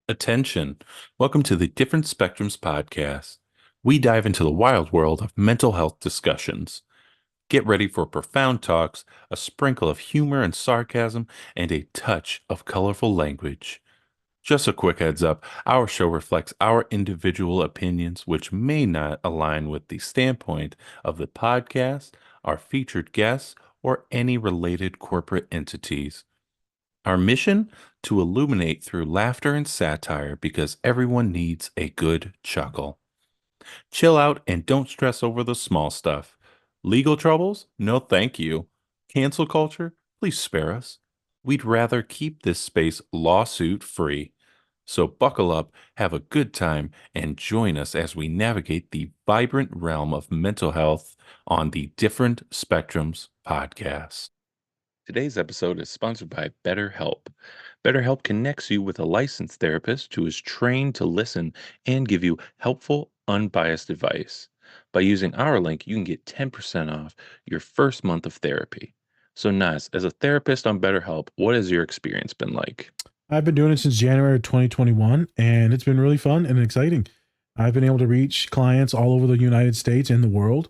Attention. Welcome to the Different Spectrums podcast. We dive into the wild world of mental health discussions. Get ready for profound talks, a sprinkle of humor and sarcasm, and a touch of colorful language. Just a quick heads up, our show reflects our individual opinions, which may not align with the standpoint of the podcast, our featured guests, or any related corporate entities. Our mission? To illuminate through laughter and satire because everyone needs a good chuckle. Chill out and don't stress over the small stuff. Legal troubles? No, thank you. Cancel culture? Please spare us. We'd rather keep this space lawsuit free. So buckle up, have a good time, and join us as we navigate the vibrant realm of mental health on the Different Spectrums podcast. Today's episode is sponsored by BetterHelp. BetterHelp connects you with a licensed therapist who is trained to listen and give you helpful, unbiased advice. By using our link, you can get 10% off your first month of therapy. So, Naz, as a therapist on BetterHelp, what has your experience been like? I've been doing it since January 2021, and it's been really fun and exciting. I've been able to reach clients all over the United States and the world.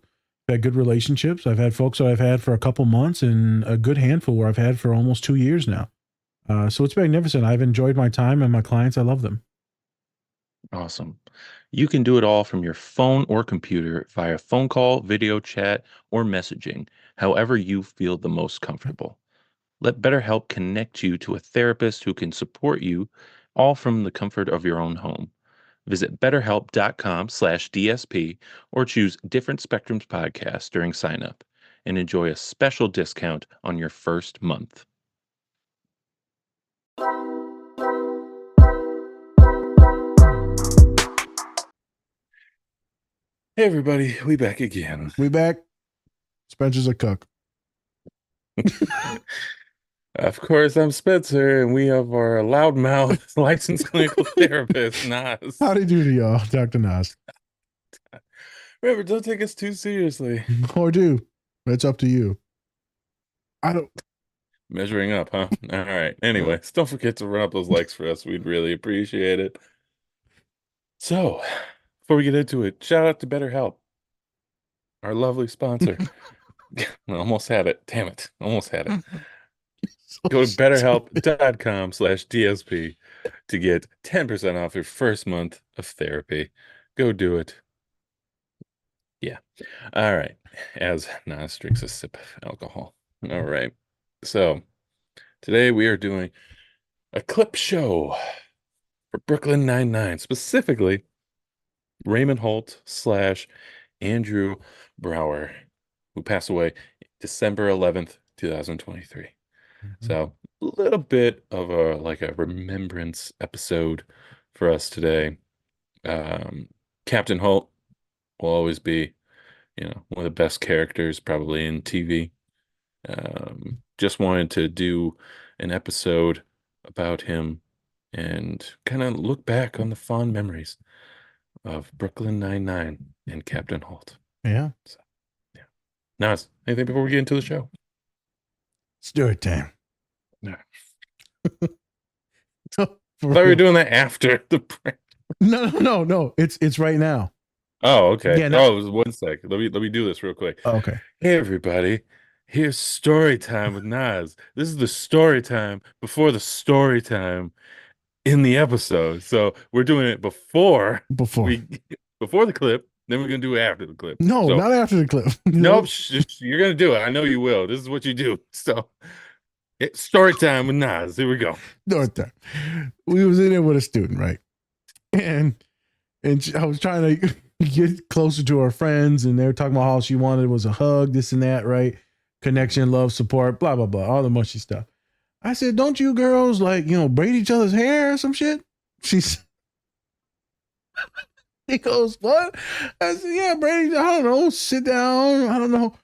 I've had good relationships. I've had folks that I've had for a couple months and a good handful where I've had for almost 2 years now. So it's magnificent. I've enjoyed my time and my clients. I love them. Awesome. You can do it all from your phone or computer via phone call, video chat, or messaging, however you feel the most comfortable. Let BetterHelp connect you to a therapist who can support you all from the comfort of your own home. Visit betterhelp.com/DSP or choose Different Spectrums podcast during sign up and enjoy a special discount on your first month. Hey everybody, we back again. We back. Spencer's a cook. Of course, I'm Spencer, and we have our loudmouth licensed clinical therapist, Nas. Howdy doody, y'all. Dr. Nas. Remember, don't take us too seriously. Or do. It's up to you. I don't. Measuring up, huh? All right. Anyways, don't forget to run up those likes for us. We'd really appreciate it. So, before we get into it, shout out to BetterHelp, our lovely sponsor. I almost had it. Damn it. Almost had it. Go to betterhelp.com/DSP to get 10% off your first month of therapy. Go do it. Yeah. All right. As Nas drinks a sip of alcohol. All right. So today we are doing a clip show for Brooklyn Nine-Nine, specifically Raymond Holt / Andre Braugher, who passed away December 11th, 2023. So a little bit of a remembrance episode for us today. Captain Holt will always be, one of the best characters probably in TV. Just wanted to do an episode about him and kind of look back on the fond memories of Brooklyn Nine-Nine and Captain Holt. Yeah. So, yeah. Nas, anything before we get into the show? Story time. No. I thought we were doing that after the break. No. It's right now. Oh, okay. Yeah, no. Oh, it was 1 second. Let me do this real quick. Oh, okay. Hey, everybody. Here's story time with Nas. This is the story time before the story time in the episode. So we're doing it before the clip. Then we're gonna do it after the clip. No, So, not after the clip. nope. You're gonna do it. I know you will. This is what you do. So it's story time with Nas. Here we go. Story time. We was in there with a student, right? And I was trying to get closer to her friends, and they were talking about how she wanted was a hug, this and that, right? Connection, love, support, blah, blah, blah, all the mushy stuff. I said, don't you girls braid each other's hair or some shit? He goes, what? I said, yeah, braid, I don't know, sit down, I don't know.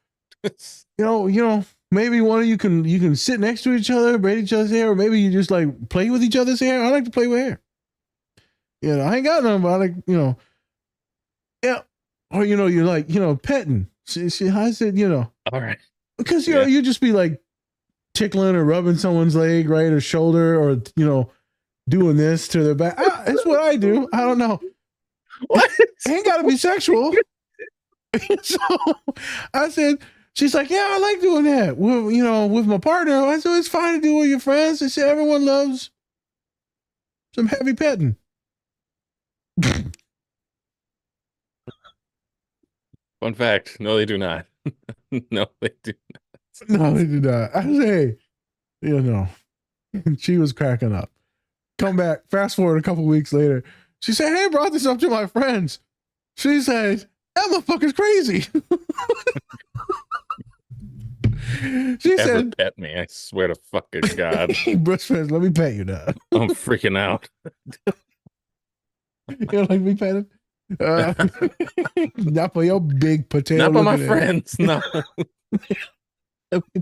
Maybe one of you can sit next to each other, braid each other's hair, or maybe you just like play with each other's hair. I like to play with hair. I ain't got nothing, but I like, yeah. Or, you're like, petting. I said, All right. because, you just be like tickling or rubbing someone's leg, right? Or shoulder, or, doing this to their back. It's what I do. I don't know. What? Ain't got to be sexual. So I said, she's like, yeah, I like doing that with, with my partner. I said, it's fine to do with your friends. I said, everyone loves some heavy petting. Fun fact. No, they do not. No, they do not. No, they do not. I say, she was cracking up. Come back, fast forward a couple weeks later. She said, hey, I brought this up to my friends. She said, that motherfucker's crazy. She said, pet me. I swear to fucking God. Bruce friends, let me pet you now. I'm freaking out. You don't like me petted? Not for your big potato. Not by my friends. No.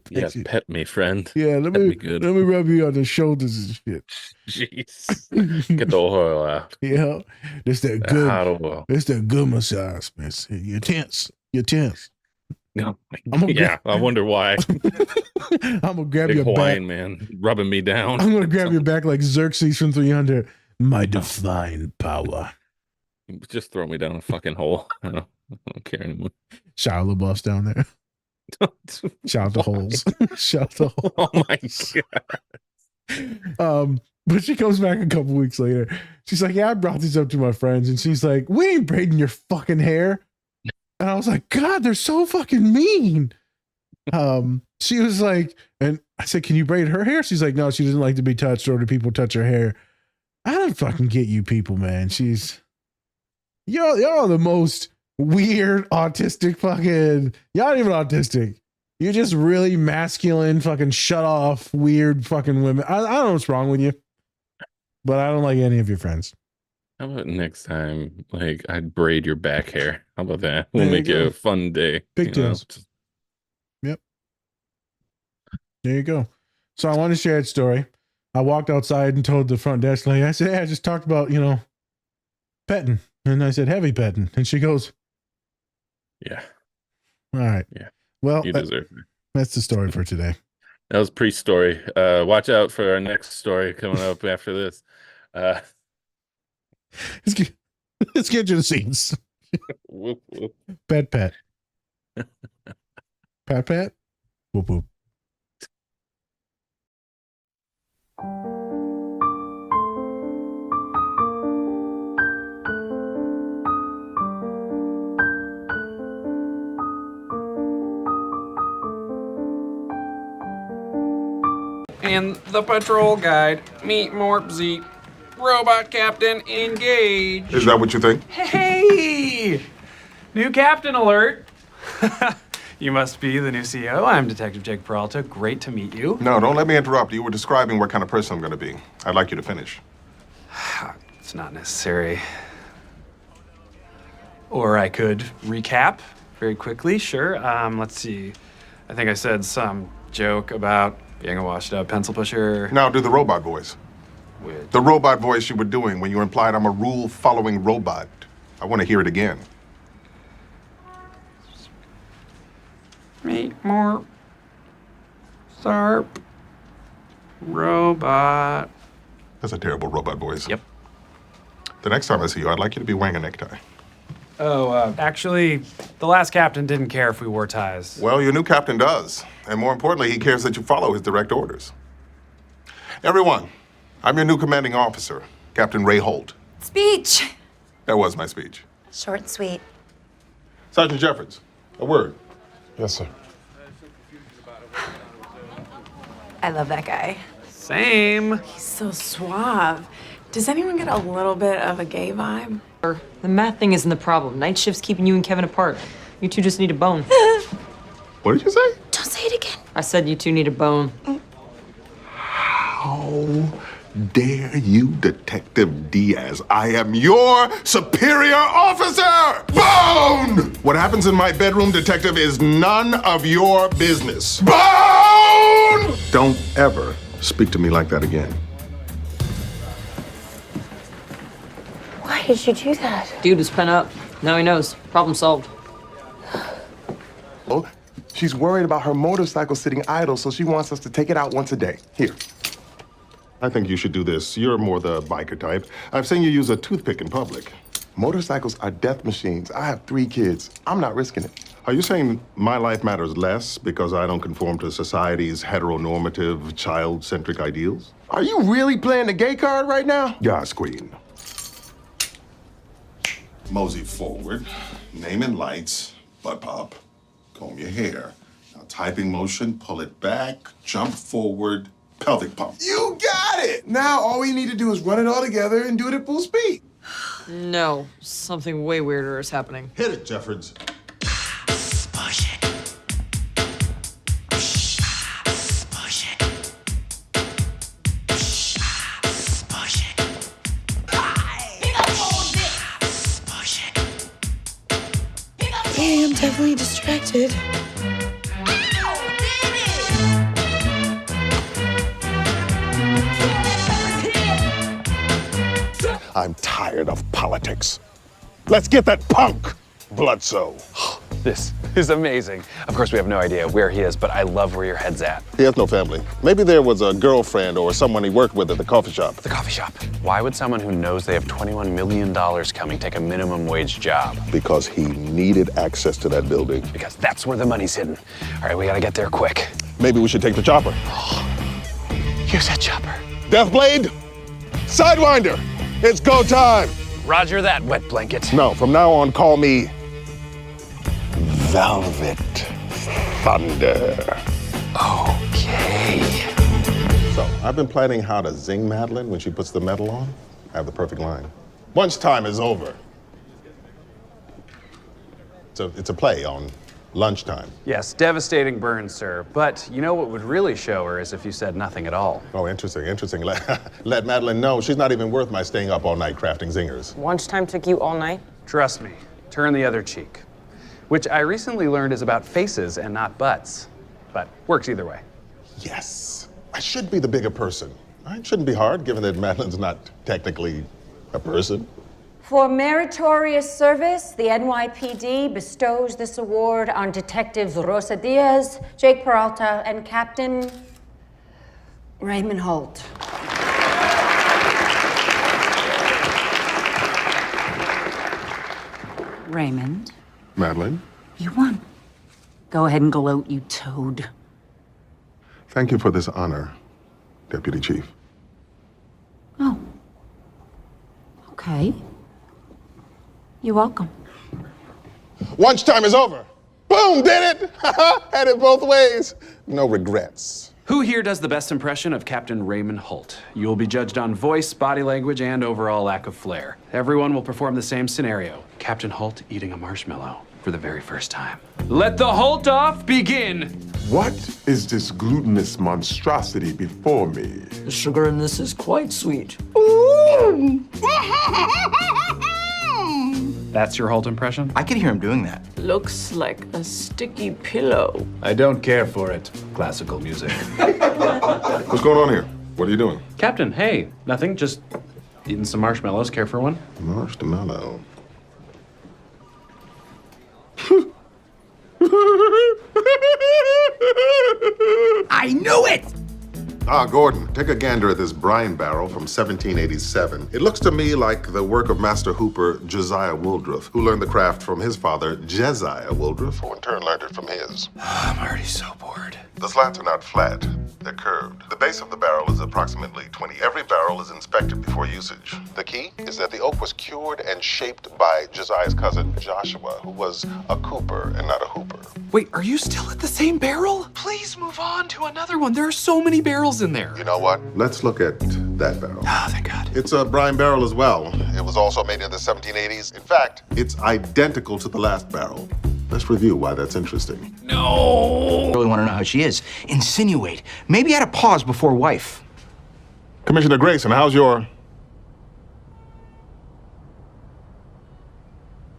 Yeah, pet me, friend. Yeah, let me rub you on the shoulders and shit. Jeez. Get the oil out. Yeah. It's that good. Hot oil. It's that good massage, man. You're tense. No. I wonder why. I'm gonna grab Big your Hawaiian back. man rubbing me down. I'm gonna grab your back like Xerxes from 300. My divine power. Just throw me down a fucking hole. I don't care anymore. Shia LaBeouf's down there. Shout the holes. Shout the holes. Oh my God. But she comes back a couple weeks later. She's like, yeah, I brought these up to my friends. And she's like, we ain't braiding your fucking hair. And I was like, God, they're so fucking mean. She was like, and I said, can you braid her hair? She's like, no, she doesn't like to be touched or do people touch her hair. I don't fucking get you people, man. Y'all are the most weird, autistic fucking, y'all aren't even autistic. You're just really masculine, fucking shut off, weird fucking women. I don't know what's wrong with you, but I don't like any of your friends. How about next time, like, I'd braid your back hair? How about that? We'll make it a fun day. Pigtails. Yep. There you go. So I want to share a story. I walked outside and told the front desk lady, I said, hey, I just talked about, petting. And I said, heavy petting. And she goes, yeah. All right. Yeah. Well, You deserve it. That's the story for today. That was pre-story. Watch out for our next story coming up after this. Let's get to the scenes. Whoop, whoop. Pet. Pat. Whoop, whoop. And the patrol guide, meet Morpsy. Robot captain, engage. Is that what you think? Hey! New captain alert. You must be the new CEO. I'm Detective Jake Peralta. Great to meet you. No, don't let me interrupt. You were describing what kind of person I'm going to be. I'd like you to finish. It's not necessary. Or I could recap very quickly, sure. Let's see. I think I said some joke about being a washed-up pencil pusher. Now do the robot voice. With The robot voice you were doing when you implied I'm a rule-following robot. I want to hear it again. meet more sharp robot. That's a terrible robot voice. Yep. The next time I see you, I'd like you to be wearing a necktie. Oh, actually, the last captain didn't care if we wore ties. Well, your new captain does. And more importantly, he cares that you follow his direct orders. Everyone, I'm your new commanding officer, Captain Ray Holt. Speech. That was my speech. Short and sweet. Sergeant Jeffords, a word. Yes, sir. I love that guy. Same. He's so suave. Does anyone get a little bit of a gay vibe? The math thing isn't the problem. Night shift's keeping you and Kevin apart. You two just need a bone. What did you say? Don't say it again. I said you two need a bone. How dare you, Detective Diaz? I am your superior officer! Bone! What happens in my bedroom, Detective, is none of your business. Bone! Don't ever speak to me like that again. Why did you do that? Dude was pent up. Now he knows. Problem solved. Oh, she's worried about her motorcycle sitting idle, so she wants us to take it out once a day. Here. I think you should do this. You're more the biker type. I've seen you use a toothpick in public. Motorcycles are death machines. I have 3 kids. I'm not risking it. Are you saying my life matters less because I don't conform to society's heteronormative, child-centric ideals? Are you really playing the gay card right now? Yas, Queen. Mosey forward, name and lights, butt pop, comb your hair. Now typing motion, pull it back, jump forward, pelvic pump. You got it! Now all we need to do is run it all together and do it at full speed. No, something way weirder is happening. Hit it, Jeffords. Hey, I'm definitely distracted. I'm tired of politics. Let's get that punk, Bloodso. This is amazing. Of course, we have no idea where he is, but I love where your head's at. He has no family. Maybe there was a girlfriend or someone he worked with at the coffee shop. The coffee shop. Why would someone who knows they have $21 million coming take a minimum wage job? Because he needed access to that building. Because that's where the money's hidden. All right, we gotta get there quick. Maybe we should take the chopper. Use that chopper. Deathblade, Sidewinder, it's go time. Roger that, wet blanket. No, from now on, call me Velvet Thunder. Okay. So, I've been planning how to zing Madeline when she puts the medal on. I have the perfect line. Lunchtime is over. It's a play on lunchtime. Yes, devastating burn, sir. But you know what would really show her is if you said nothing at all. Oh, interesting. Let Madeline know she's not even worth my staying up all night crafting zingers. Lunchtime took you all night? Trust me, turn the other cheek. Which I recently learned is about faces and not butts. But works either way. Yes. I should be the bigger person. It shouldn't be hard, given that Madeline's not technically a person. For meritorious service, the NYPD bestows this award on Detectives Rosa Diaz, Jake Peralta, and Captain Raymond Holt. Raymond, Madeline, you won. Go ahead and gloat, you toad. thank you for this honor, Deputy Chief. Oh. Okay. You're welcome. Lunchtime is over. Boom, did it! Had it both ways. No regrets. Who here does the best impression of Captain Raymond Holt? You will be judged on voice, body language, and overall lack of flair. Everyone will perform the same scenario. Captain Holt eating a marshmallow for the very first time. Let the Holt off begin! What is this glutinous monstrosity before me? The sugar in this is quite sweet. That's your Holt impression? I could hear him doing that. Looks like a sticky pillow. I don't care for it. Classical music. What's going on here? What are you doing? Captain, hey, nothing, just eating some marshmallows. Care for one? Marshmallow. I knew it! Ah, Gordon, take a gander at this brine barrel from 1787. It looks to me like the work of Master Hooper Josiah Woodruff, who learned the craft from his father, Jesiah Woodruff, who in turn learned it from his. I'm already so bored. The slats are not flat, they're curved. The base of the barrel is approximately 20. Every barrel is inspected before usage. The key is that the oak was cured and shaped by Josiah's cousin, Joshua, who was a cooper and not a hooper. Wait, are you still at the same barrel? Please move on to another one. There are so many barrels in there. You know what? Let's look at that barrel. Oh, thank God. It's a brine barrel as well. It was also made in the 1780s. In fact, it's identical to the last barrel. Let's review why that's interesting. I really want to know how she is. Insinuate. Maybe add a pause before wife. Commissioner Grayson, how's your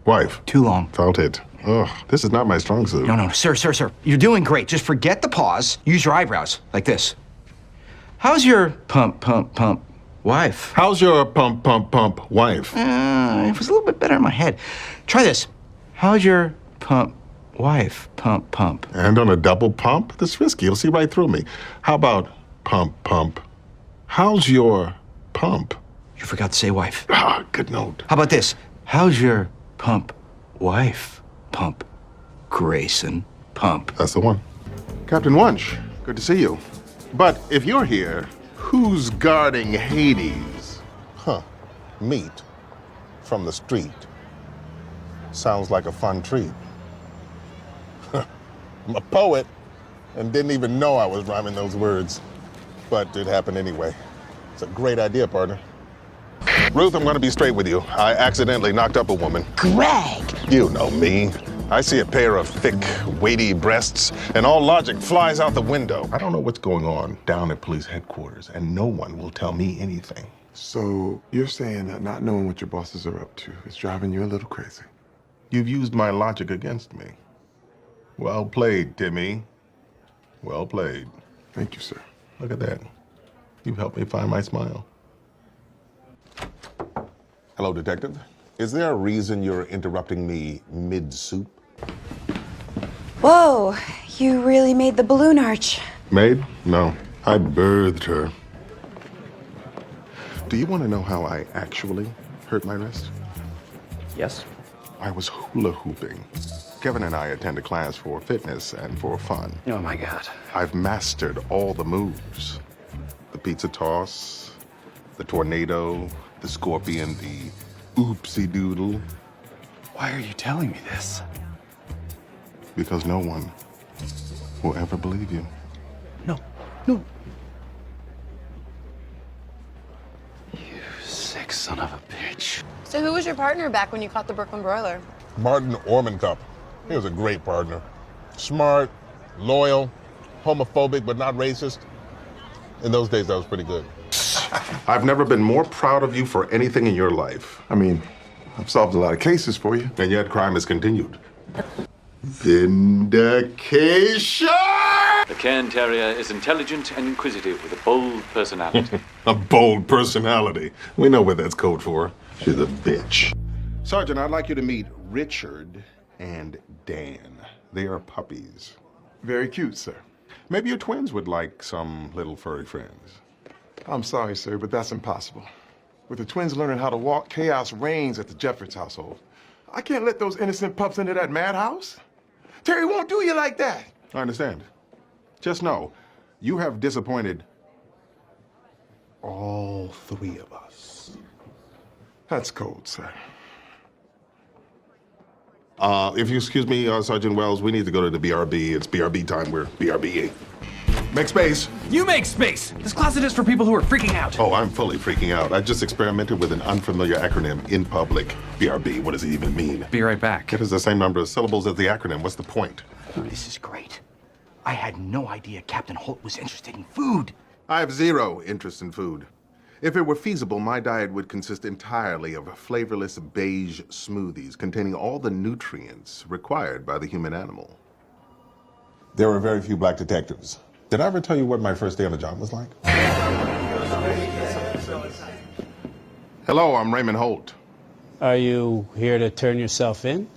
wife? Too long. Felt it. Ugh, this is not my strong suit. No, sir. You're doing great. Just forget the pause. Use your eyebrows, like this. How's your pump, wife? How's your pump, wife? It was a little bit better in my head. Try this. How's your pump, wife? Pump. And on a double pump? That's risky. You'll see right through me. How about pump, How's your pump? You forgot to say wife. Ah, good note. How about this? How's your pump wife? Pump Grayson. Pump. That's the one. Captain Wunsch, good to see you. But if you're here, who's guarding Hades? Huh. Meat from the street. Sounds like a fun treat. I'm a poet and didn't even know I was rhyming those words. But it happened anyway. It's a great idea, partner. Ruth, I'm gonna be straight with you. I accidentally knocked up a woman. Greg! You know me. I see a pair of thick, weighty breasts, and all logic flies out the window. I don't know what's going on down at police headquarters, and no one will tell me anything. So you're saying that not knowing what your bosses are up to is driving you a little crazy? You've used my logic against me. Well played, Timmy. Well played. Thank you, sir. Look at that. You've helped me find my smile. Hello, Detective. Is there a reason you're interrupting me mid-soup? Whoa, you really made the balloon arch. Maid? No. I birthed her. Do you want to know how I actually hurt my wrist? Yes. I was hula hooping. Kevin and I attend a class for fitness and for fun. Oh my God. I've mastered all the moves. The pizza toss, the tornado, the scorpion, the oopsie doodle. Why are you telling me this? Because no one will ever believe you. No. You sick son of a bitch. So who was your partner back when you caught the Brooklyn broiler? Martin Ormancup. He was a great partner. Smart, loyal, homophobic, but not racist. In those days, that was pretty good. I've never been more proud of you for anything in your life. I mean, I've solved a lot of cases for you. And yet crime has continued. Vindication! The Cairn Terrier is intelligent and inquisitive with a bold personality. A bold personality. We know what that's code for. She's a bitch. Sergeant, I'd like you to meet Richard and Dan. They are puppies. Very cute, sir. Maybe your twins would like some little furry friends. I'm sorry, sir, but that's impossible. With the twins learning how to walk, chaos reigns at the Jeffords household. I can't let those innocent pups into that madhouse. Terry won't do you like that. I understand. Just know, you have disappointed all three of us. That's cold, sir. If you excuse me, Sergeant Wells, we need to go to the BRB. It's BRB time. We're BRB-ing. Make space. You make space! This closet is for people who are freaking out. Oh, I'm fully freaking out. I just experimented with an unfamiliar acronym in public. BRB, what does it even mean? Be right back. It has the same number of syllables as the acronym. What's the point? Oh, this is great. I had no idea Captain Holt was interested in food. I have zero interest in food. If it were feasible, my diet would consist entirely of flavorless beige smoothies containing all the nutrients required by the human animal. There were very few black detectives. Did I ever tell you what my first day on the job was like? Hello, I'm Raymond Holt. Are you here to turn yourself in?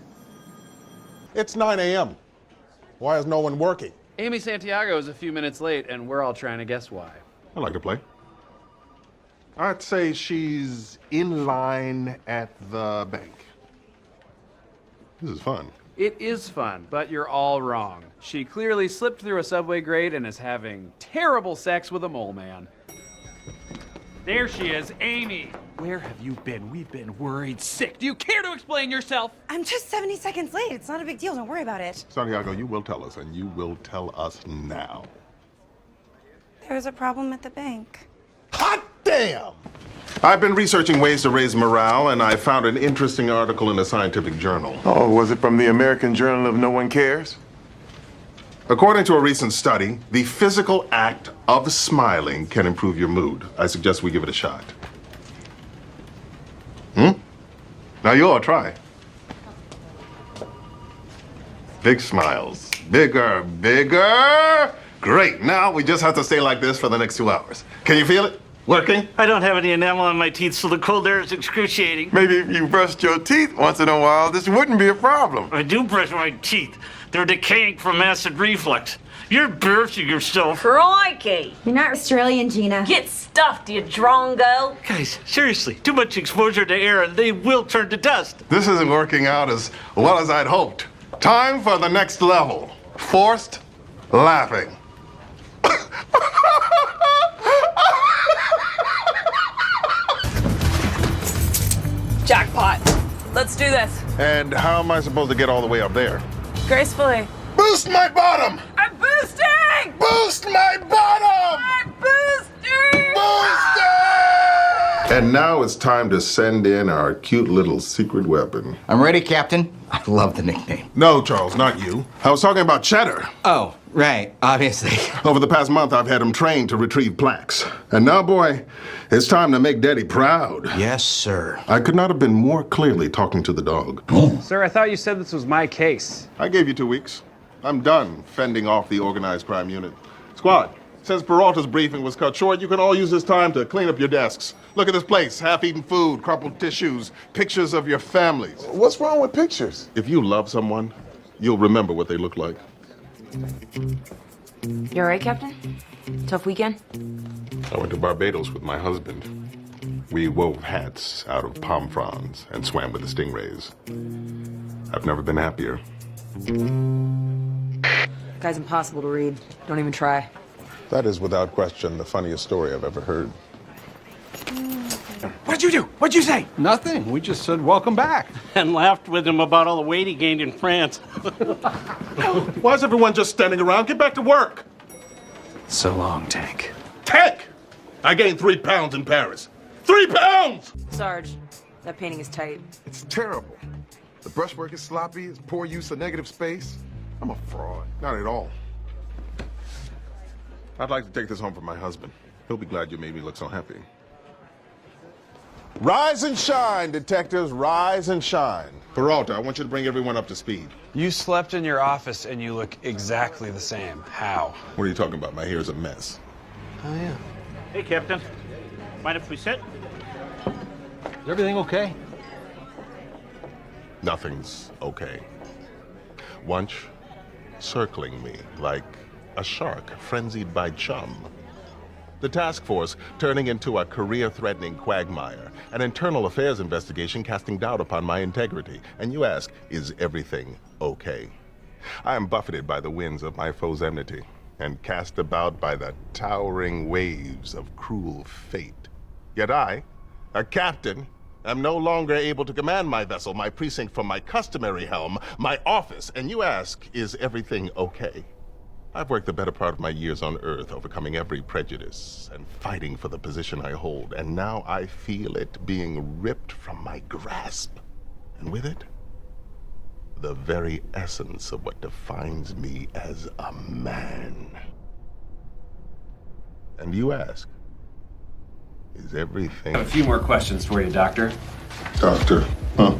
It's 9 a.m. Why is no one working? Amy Santiago is a few minutes late, and we're all trying to guess why. I like to play. I'd say she's in line at the bank. This is fun. It is fun, but you're all wrong. She clearly slipped through a subway grate and is having terrible sex with a mole man. There she is, Amy. Where have you been? We've been worried sick. Do you care to explain yourself? I'm just 70 seconds late. It's not a big deal. Don't worry about it. Santiago, you will tell us, and you will tell us now. There was a problem at the bank. Hot damn! I've been researching ways to raise morale, and I found an interesting article in a scientific journal. Oh, was it from the American Journal of No One Cares? According to a recent study, the physical act of smiling can improve your mood. I suggest we give it a shot. Now you all try. Big smiles. Bigger, bigger. Great. Now we just have to stay like this for the next 2 hours. Can you feel it? Working? I don't have any enamel on my teeth, so the cold air is excruciating. Maybe if you brushed your teeth once in a while, this wouldn't be a problem. I do brush my teeth. They're decaying from acid reflux. You're embarrassing yourself. Crikey! You're not Australian, Gina. Get stuffed, you drongo! Guys, seriously, too much exposure to air and they will turn to dust. This isn't working out as well as I'd hoped. Time for the next level. Forced laughing. Jackpot. Let's do this. And how am I supposed to get all the way up there? Gracefully. Boost my bottom! I'm boosting! Boost my bottom! I'm boosting! Boost it! And now it's time to send in our cute little secret weapon. I'm ready, Captain. I love the nickname. No, Charles, not you. I was talking about Cheddar. Oh, right, obviously. Over the past month, I've had him trained to retrieve plaques. And now, boy, it's time to make Daddy proud. Yes, sir. I could not have been more clearly talking to the dog. Sir, I thought you said this was my case. I gave you 2 weeks. I'm done fending off the organized crime unit. Squad, since Peralta's briefing was cut short, you can all use this time to clean up your desks. Look at this place, half-eaten food, crumpled tissues, pictures of your families. What's wrong with pictures? If you love someone, you'll remember what they look like. You all right, Captain? Tough weekend? I went to Barbados with my husband. We wove hats out of palm fronds and swam with the stingrays. I've never been happier. Guy's impossible to read. Don't even try. That is without question the funniest story I've ever heard. What'd you do? What'd you say? Nothing. We just said welcome back. And laughed with him about all the weight he gained in France. Why is everyone just standing around? Get back to work! So long, Tank. Tank! I gained 3 pounds in Paris. 3 pounds! Sarge, that painting is tight. It's terrible. The brushwork is sloppy, it's poor use of negative space. I'm a fraud. Not at all. I'd like to take this home for my husband. He'll be glad you made me look so happy. Rise and shine, detectives, rise and shine. Peralta, I want you to bring everyone up to speed. You slept in your office and you look exactly the same. How? What are you talking about? My hair is a mess. Oh, yeah. Hey, Captain. Mind if we sit? Is everything okay? Nothing's okay. Wunsch circling me like a shark frenzied by chum. The task force turning into a career-threatening quagmire, an internal affairs investigation casting doubt upon my integrity. And you ask, is everything okay? I am buffeted by the winds of my foe's enmity and cast about by the towering waves of cruel fate. Yet I, a captain, am no longer able to command my vessel, my precinct from my customary helm, my office. And you ask, is everything okay? I've worked the better part of my years on Earth, overcoming every prejudice and fighting for the position I hold. And now I feel it being ripped from my grasp. And with it, the very essence of what defines me as a man. And you ask, is everything... A few more questions for you, Doctor. Doctor, huh?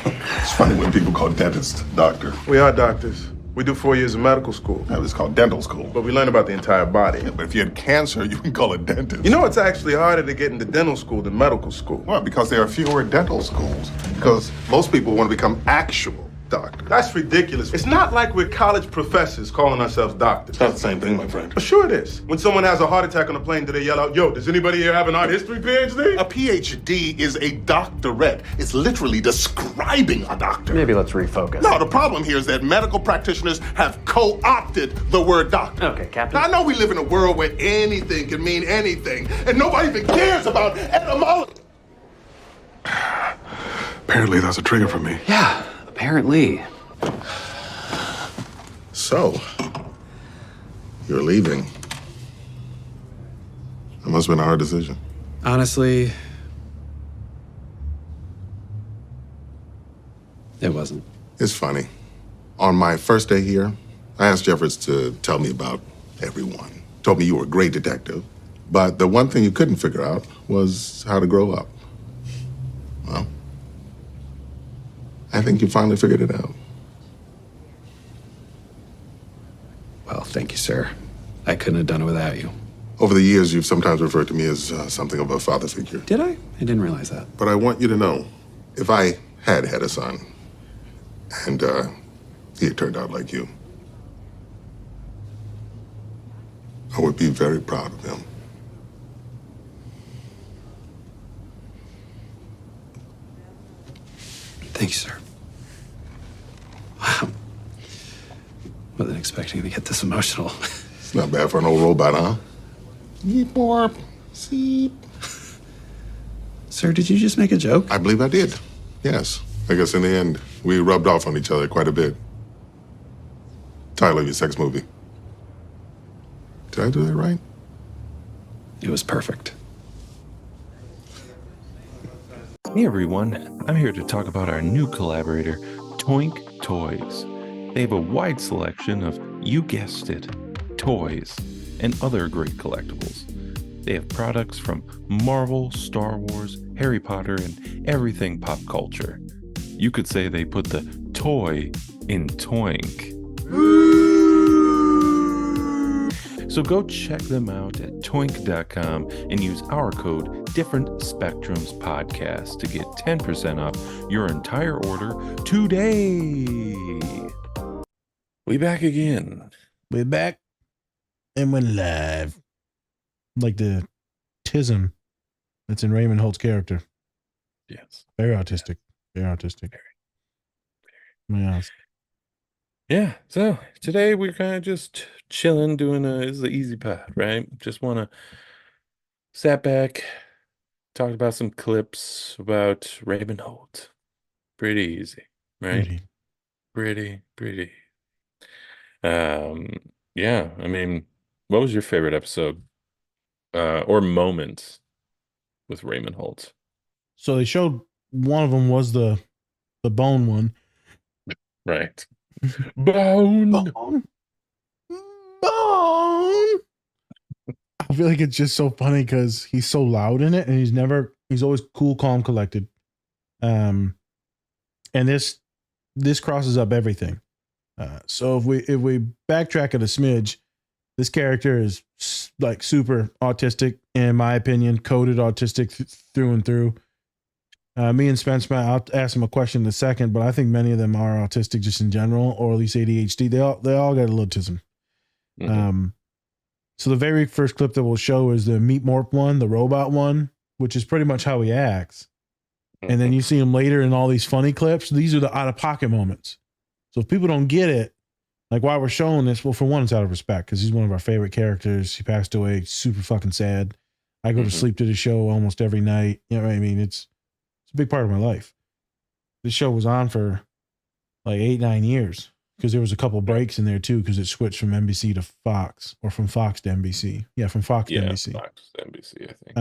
It's funny when people call dentists doctor. We are doctors. We do 4 years of medical school. That was called dental school. But we learn about the entire body. Yeah, but if you had cancer, you can call it dentist. You know it's actually harder to get into dental school than medical school. Well, because there are fewer dental schools. Because most people want to become actual doctors. That's ridiculous. It's not like we're college professors calling ourselves doctors. It's not the same thing, my friend. Sure it is. When someone has a heart attack on a plane, do they yell out, yo, does anybody here have an art history PhD? A PhD is a doctorate. It's literally describing a doctor. Maybe let's refocus. No, the problem here is that medical practitioners have co-opted the word doctor. Okay, Captain. Now, I know we live in a world where anything can mean anything, and nobody even cares about etymology. Apparently, that's a trigger for me. Yeah, apparently. So, you're leaving. That must have been a hard decision. Honestly, it wasn't. It's funny. On my first day here, I asked Jeffords to tell me about everyone. Told me you were a great detective, but the one thing you couldn't figure out was how to grow up. Well, I think you finally figured it out. Well, thank you, sir. I couldn't have done it without you. Over the years, you've sometimes referred to me as something of a father figure. Did I? I didn't realize that. But I want you to know, if I had a son, and he had turned out like you, I would be very proud of him. Thank you, sir. Wow. Wasn't expecting to get this emotional. It's not bad for an old robot, huh? Yeep, warp, seep. Sir, did you just make a joke? I believe I did. Yes. I guess in the end, we rubbed off on each other quite a bit. Title of your sex movie. Did I do that right? It was perfect. Hey everyone, I'm here to talk about our new collaborator, Toink Toys. They have a wide selection of, you guessed it, toys and other great collectibles. They have products from Marvel, Star Wars, Harry Potter, and everything pop culture. You could say they put the toy in Toink. So go check them out at toink.com and use our code Different Spectrums Podcast to get 10% off your entire order today. We back again. We're back and we're live. Like the tism that's in Raymond Holt's character. Yes. Very autistic. Very autistic. Yeah. Yeah, so today we're kind of just chilling, doing this is the easy pod, right? Just want to sat back, talk about some clips about Raymond Holt. Pretty easy, right? Pretty. Yeah, I mean, what was your favorite episode or moment with Raymond Holt? So they showed one of them was the bone one. Right. Bone. I feel like it's just so funny because he's so loud in it, and he's always cool, calm, collected. And this crosses up everything. So if we backtrack it a smidge, this character is like super autistic, in my opinion, coded autistic through and through. Me and Spence, I'll ask him a question in a second, but I think many of them are autistic just in general, or at least ADHD. They all got a little autism. Mm-hmm. So the very first clip that we'll show is the Meat Morp one, the robot one, which is pretty much how he acts. Mm-hmm. And then you see him later in all these funny clips. These are the out of pocket moments. So if people don't get it, like why we're showing this, well, for one, it's out of respect because he's one of our favorite characters. He passed away, super fucking sad. I go to sleep to the show almost every night. You know what I mean? It's a big part of my life. This show was on for like 8-9 years because there was a couple breaks in there too because it switched from NBC to Fox or from Fox to NBC. Yeah, from Fox to NBC. Fox to NBC, I think.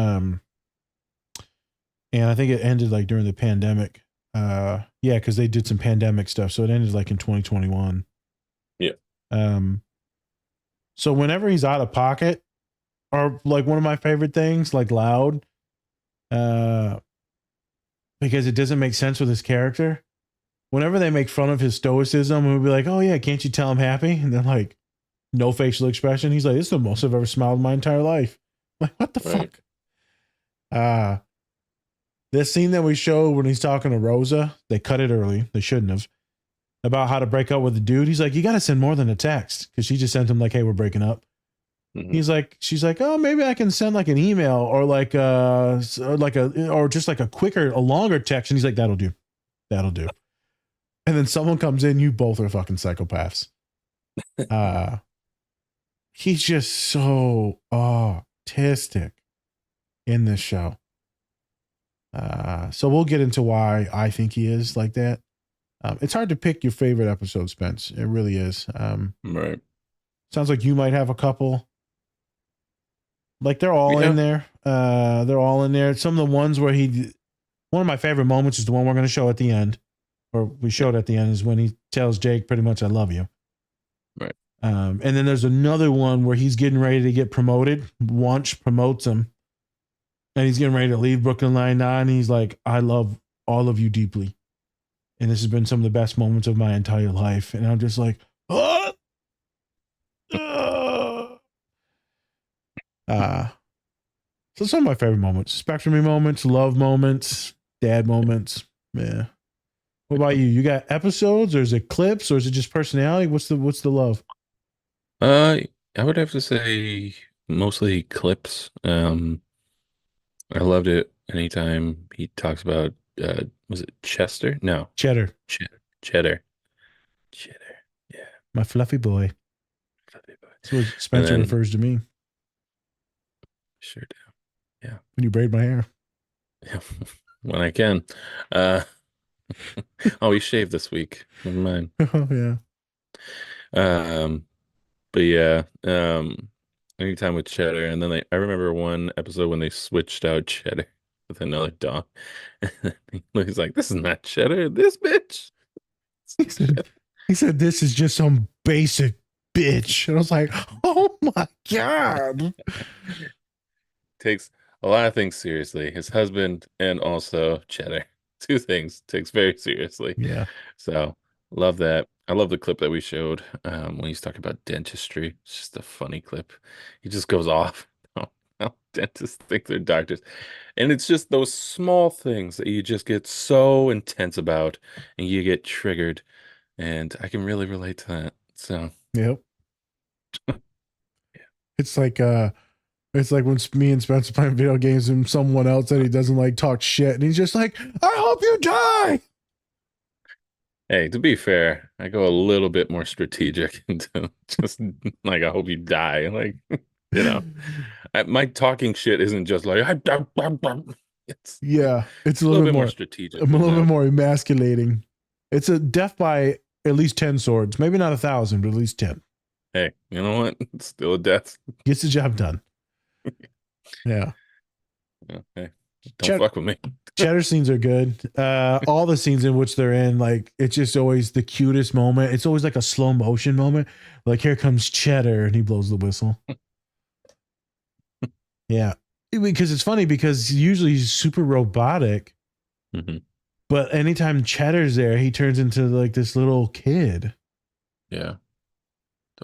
And I think it ended like during the pandemic. Yeah, because they did some pandemic stuff, so it ended like in 2021. Yeah. So whenever he's out of pocket, or like one of my favorite things, like loud, because it doesn't make sense with his character. Whenever they make fun of his stoicism, we'll be like, "Oh yeah, can't you tell I'm happy?" And they're like, no facial expression. He's like, "This is the most I've ever smiled in my entire life." I'm like, what the fuck? This scene that we showed when he's talking to Rosa, they cut it early. They shouldn't have. About how to break up with the dude. He's like, you got to send more than a text. Because she just sent him like, hey, we're breaking up. Mm-hmm. She's like, oh, maybe I can send like an email or like or just like a longer text. And he's like, that'll do. And then someone comes in, you both are fucking psychopaths. He's just so autistic in this show. So we'll get into why I think he is like that. It's hard to pick your favorite episode, Spence. It really is. Right. Sounds like you might have a couple. Like they're all in there. They're all in there. Some of the ones where one of my favorite moments is the one we're going to show at the end, or we showed at the end, is when he tells Jake pretty much, I love you. Right. And then there's another one where he's getting ready to get promoted. Wunsch promotes him. And he's getting ready to leave Brooklyn Nine-Nine. He's like, I love all of you deeply. And this has been some of the best moments of my entire life. And I'm just like, oh! So some of my favorite moments. Spectrum moments, love moments, dad moments. Yeah. What about you? You got episodes, or is it clips, or is it just personality? What's the love? I would have to say mostly clips. I loved it anytime he talks about was it Chester? No, Cheddar, Cheddar. Cheddar. Yeah. my fluffy boy. Fluffy boy. That's what And Spencer then refers to me sure do. Yeah. when you braid my hair. Yeah. When I can. Uh oh, he shaved this week. Never mind. Oh yeah. Um but yeah, anytime with Cheddar, and then I remember one episode when they switched out Cheddar with another dog. He's like, "This is not Cheddar, this bitch." He said, "This is just some basic bitch," and I was like, "Oh my god!" Takes a lot of things seriously. His husband and also Cheddar. Two things takes very seriously. Yeah. So love that. I love the clip that we showed when he's talking about dentistry. It's just a funny clip. He just goes off. How dentists think they're doctors. And it's just those small things that you just get so intense about and you get triggered. And I can really relate to that. So Yep. It's like when me and Spencer playing video games and someone else that he doesn't like talk shit, and he's just like, "I hope you die." hey, to be fair, I go a little bit more strategic into just like I hope you die. Like, my talking shit isn't just like it's Yeah, it's a a little bit bit more more strategic a than little bit that. more emasculating. It's a death by at least 10 swords, maybe not 1,000, but at least 10. Hey, you know what? It's still a death. Gets the job done. Yeah. Yeah, hey, don't fuck with me. Cheddar scenes are good. All the scenes in which they're in, like, it's just always the cutest moment. It's always like a slow motion moment. Like, here comes Cheddar, and he blows the whistle. Yeah. Because it's funny because usually he's super robotic, but anytime Cheddar's there, he turns into like this little kid. Yeah.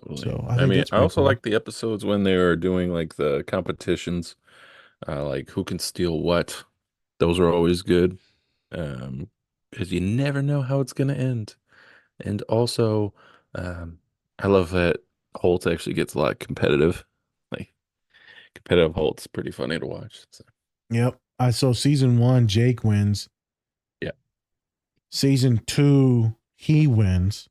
Totally. So I think mean, that's I pretty also cool. like the episodes when they were doing like the competitions, like who can steal what. Those are always good. Because you never know how it's gonna end. And also, I love that Holt actually gets a lot competitive. Like competitive Holt's pretty funny to watch. So. Yep. I saw season 1, Jake wins. Yeah. Season 2, he wins.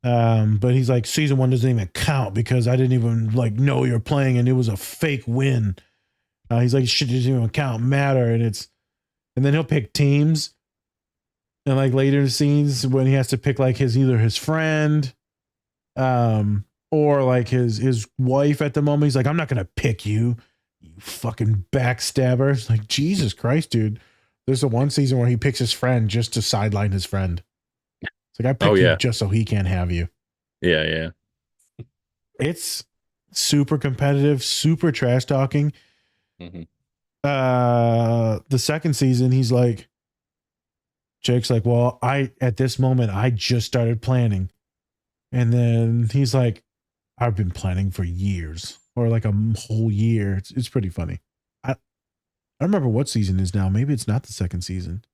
But he's like, season 1 doesn't even count because I didn't even like know you're playing and it was a fake win. He's like, shit doesn't even matter. And then he'll pick teams. And like later in the scenes when he has to pick like either his friend, or like his wife at the moment, he's like, I'm not gonna pick you, you fucking backstabber. It's like, Jesus Christ, dude. There's a one season where he picks his friend just to sideline his friend. It's like, I picked you just so he can't have you. Yeah, yeah. It's super competitive, super trash talking. The second season, he's like, Jake's like, well, at this moment, I just started planning. And then he's like, I've been planning for years, or like a whole year. It's pretty funny. I don't remember what season is now. Maybe it's not the second season.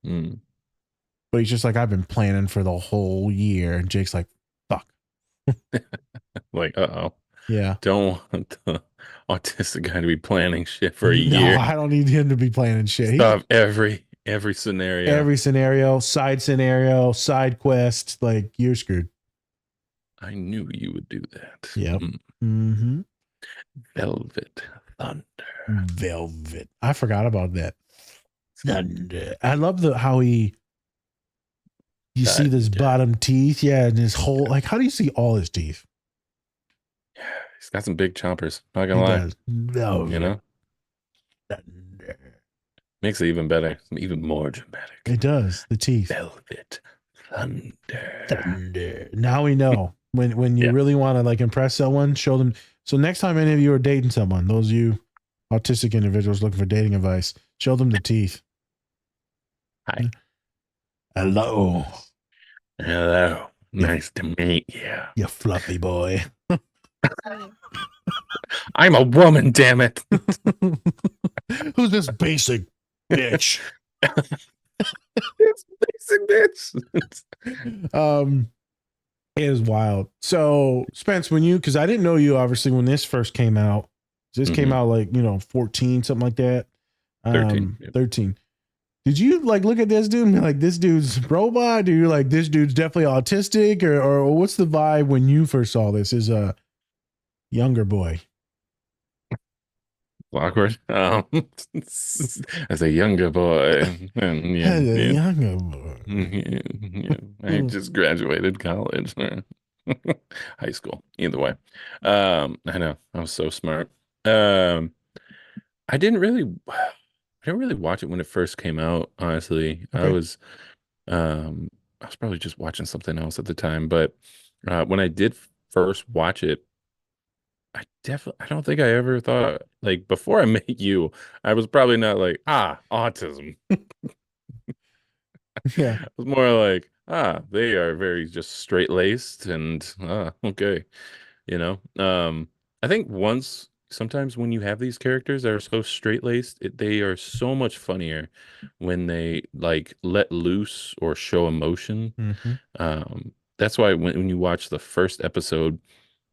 But he's just like, I've been planning for the whole year. And Jake's like, fuck. Like, uh-oh. Yeah. Don't want the autistic guy to be planning shit for a year. No, I don't need him to be planning shit. Stuff every scenario. Every scenario, side quest, like you're screwed. I knew you would do that. Yep. Mm-hmm. Velvet Thunder. Velvet. I forgot about that. Thunder. I love how you see this bottom teeth. Yeah. And his whole, like, how do you see all his teeth? He's got some big chompers. Not gonna lie. Velvet. You know? Thunder. Makes it even better. Even more dramatic. It does. The teeth. Velvet Thunder. Thunder. Now we know. When you really want to like impress someone, show them. So next time any of you are dating someone, those of you autistic individuals looking for dating advice, show them the teeth. Hi. Hello. Hello. Nice to meet you. You fluffy boy. I'm a woman, damn it. Who's this basic bitch? This basic bitch. It is wild. So, Spence, because I didn't know you obviously when this first came out. This came out like 14, something like that. 13. 13. Did you like look at this dude and be like, this dude's robot? Or you like this dude's definitely autistic, or what's the vibe when you first saw this as a younger boy? Awkward. As a younger boy, and Younger boy. I just graduated college, high school. Either way, I know I was so smart. I didn't really, watch it when it first came out. Honestly, Okay. I was probably just watching something else at the time. But when I did first watch it, I don't think I ever thought, like, before I met you, I was probably not like, autism. Yeah. It was more like, they are very just straight-laced and okay. I think sometimes when you have these characters that are so straight-laced, they are so much funnier when they like let loose or show emotion. That's why when you watch the first episode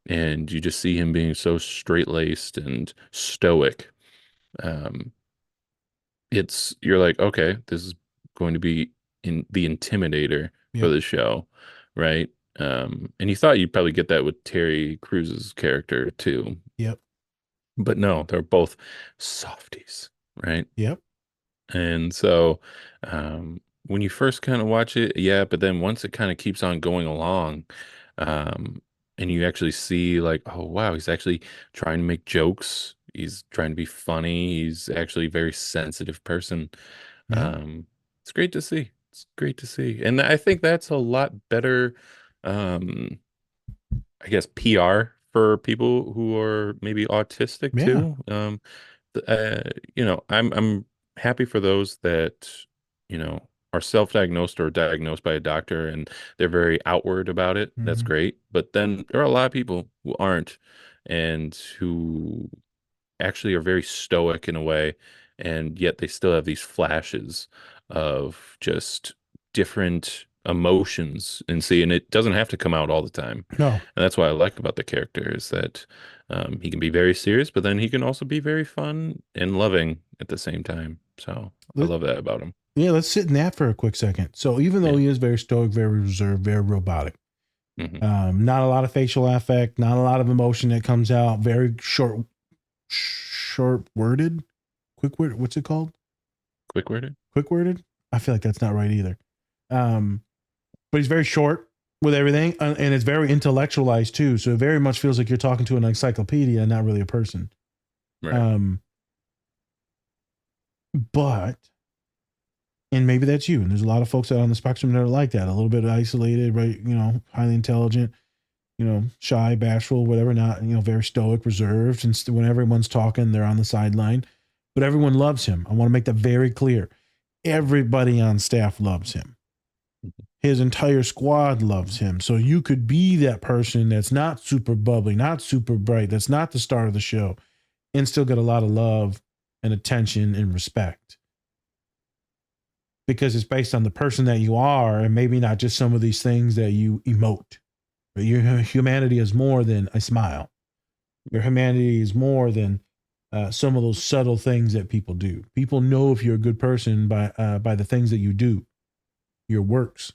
and you just see him being so straight-laced and stoic, you're like, okay, this is going to be in the intimidator for the show, right? And you thought you'd probably get that with Terry Crews's character too. Yep. But no, they're both softies, right? Yep. And so when you first kind of watch it, yeah, but then once it kind of keeps on going along, and you actually see like, oh wow, he's actually trying to make jokes. He's trying to be funny. He's actually a very sensitive person. It's great to see. It's great to see. And I think that's a lot better, I guess, PR for people who are maybe autistic too. I'm happy for those that, are self-diagnosed or diagnosed by a doctor and they're very outward about it. That's great. But then there are a lot of people who aren't and who actually are very stoic in a way, and yet they still have these flashes of just different emotions and it doesn't have to come out all the time. No. And that's what I like about the character is that he can be very serious, but then he can also be very fun and loving at the same time. So I love that about him. Yeah, let's sit in that for a quick second. So even though he is very stoic, very reserved, very robotic, not a lot of facial affect, not a lot of emotion that comes out, very short-worded, quick-worded, what's it called? Quick-worded? Quick-worded? I feel like that's not right either. But he's very short with everything, and it's very intellectualized too. So it very much feels like you're talking to an encyclopedia, not really a person. Right. But, and maybe that's you. And there's a lot of folks out on the spectrum that are like that, a little bit isolated, right? Highly intelligent, shy, bashful, whatever, not, very stoic, reserved. And when everyone's talking, they're on the sideline. But everyone loves him. I want to make that very clear. Everybody on staff loves him. His entire squad loves him. So you could be that person that's not super bubbly, not super bright, that's not the star of the show, and still get a lot of love and attention and respect. Because it's based on the person that you are, and maybe not just some of these things that you emote. But your humanity is more than a smile. Your humanity is more than some of those subtle things that people do. People know if you're a good person by the things that you do, your works,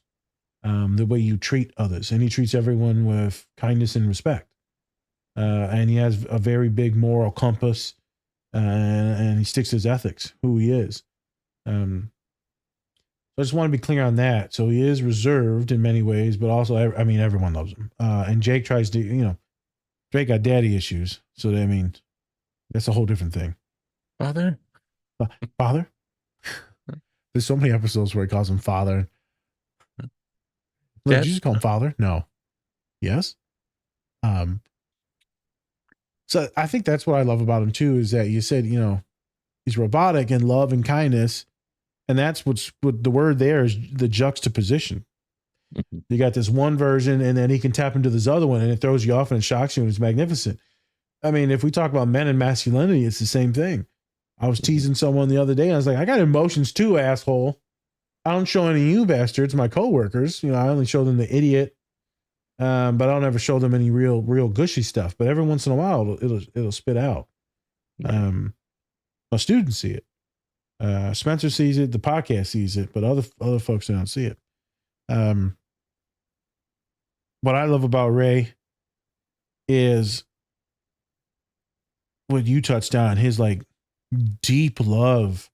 the way you treat others. And he treats everyone with kindness and respect. And he has a very big moral compass, and he sticks to his ethics, who he is. I just want to be clear on that. So he is reserved in many ways, but also, everyone loves him. And Jake tries to, Jake got daddy issues. So, that's a whole different thing. Father? Father? There's so many episodes where he calls him father. Did you just call him father? No. Yes? So I think that's what I love about him too, is that you said, he's robotic in love and kindness. And that's what the word there is, the juxtaposition. You got this one version, and then he can tap into this other one, and it throws you off and it shocks you, and it's magnificent. If we talk about men and masculinity, it's the same thing. I was teasing someone the other day, and I was like, I got emotions too, asshole. I don't show any of you bastards, my coworkers. I only show them the idiot, But I don't ever show them any real gushy stuff. But every once in a while, it'll spit out. My students see it. Spencer sees it. The podcast sees it, but other folks don't see it. What I love about Ray is what you touched on, his like deep love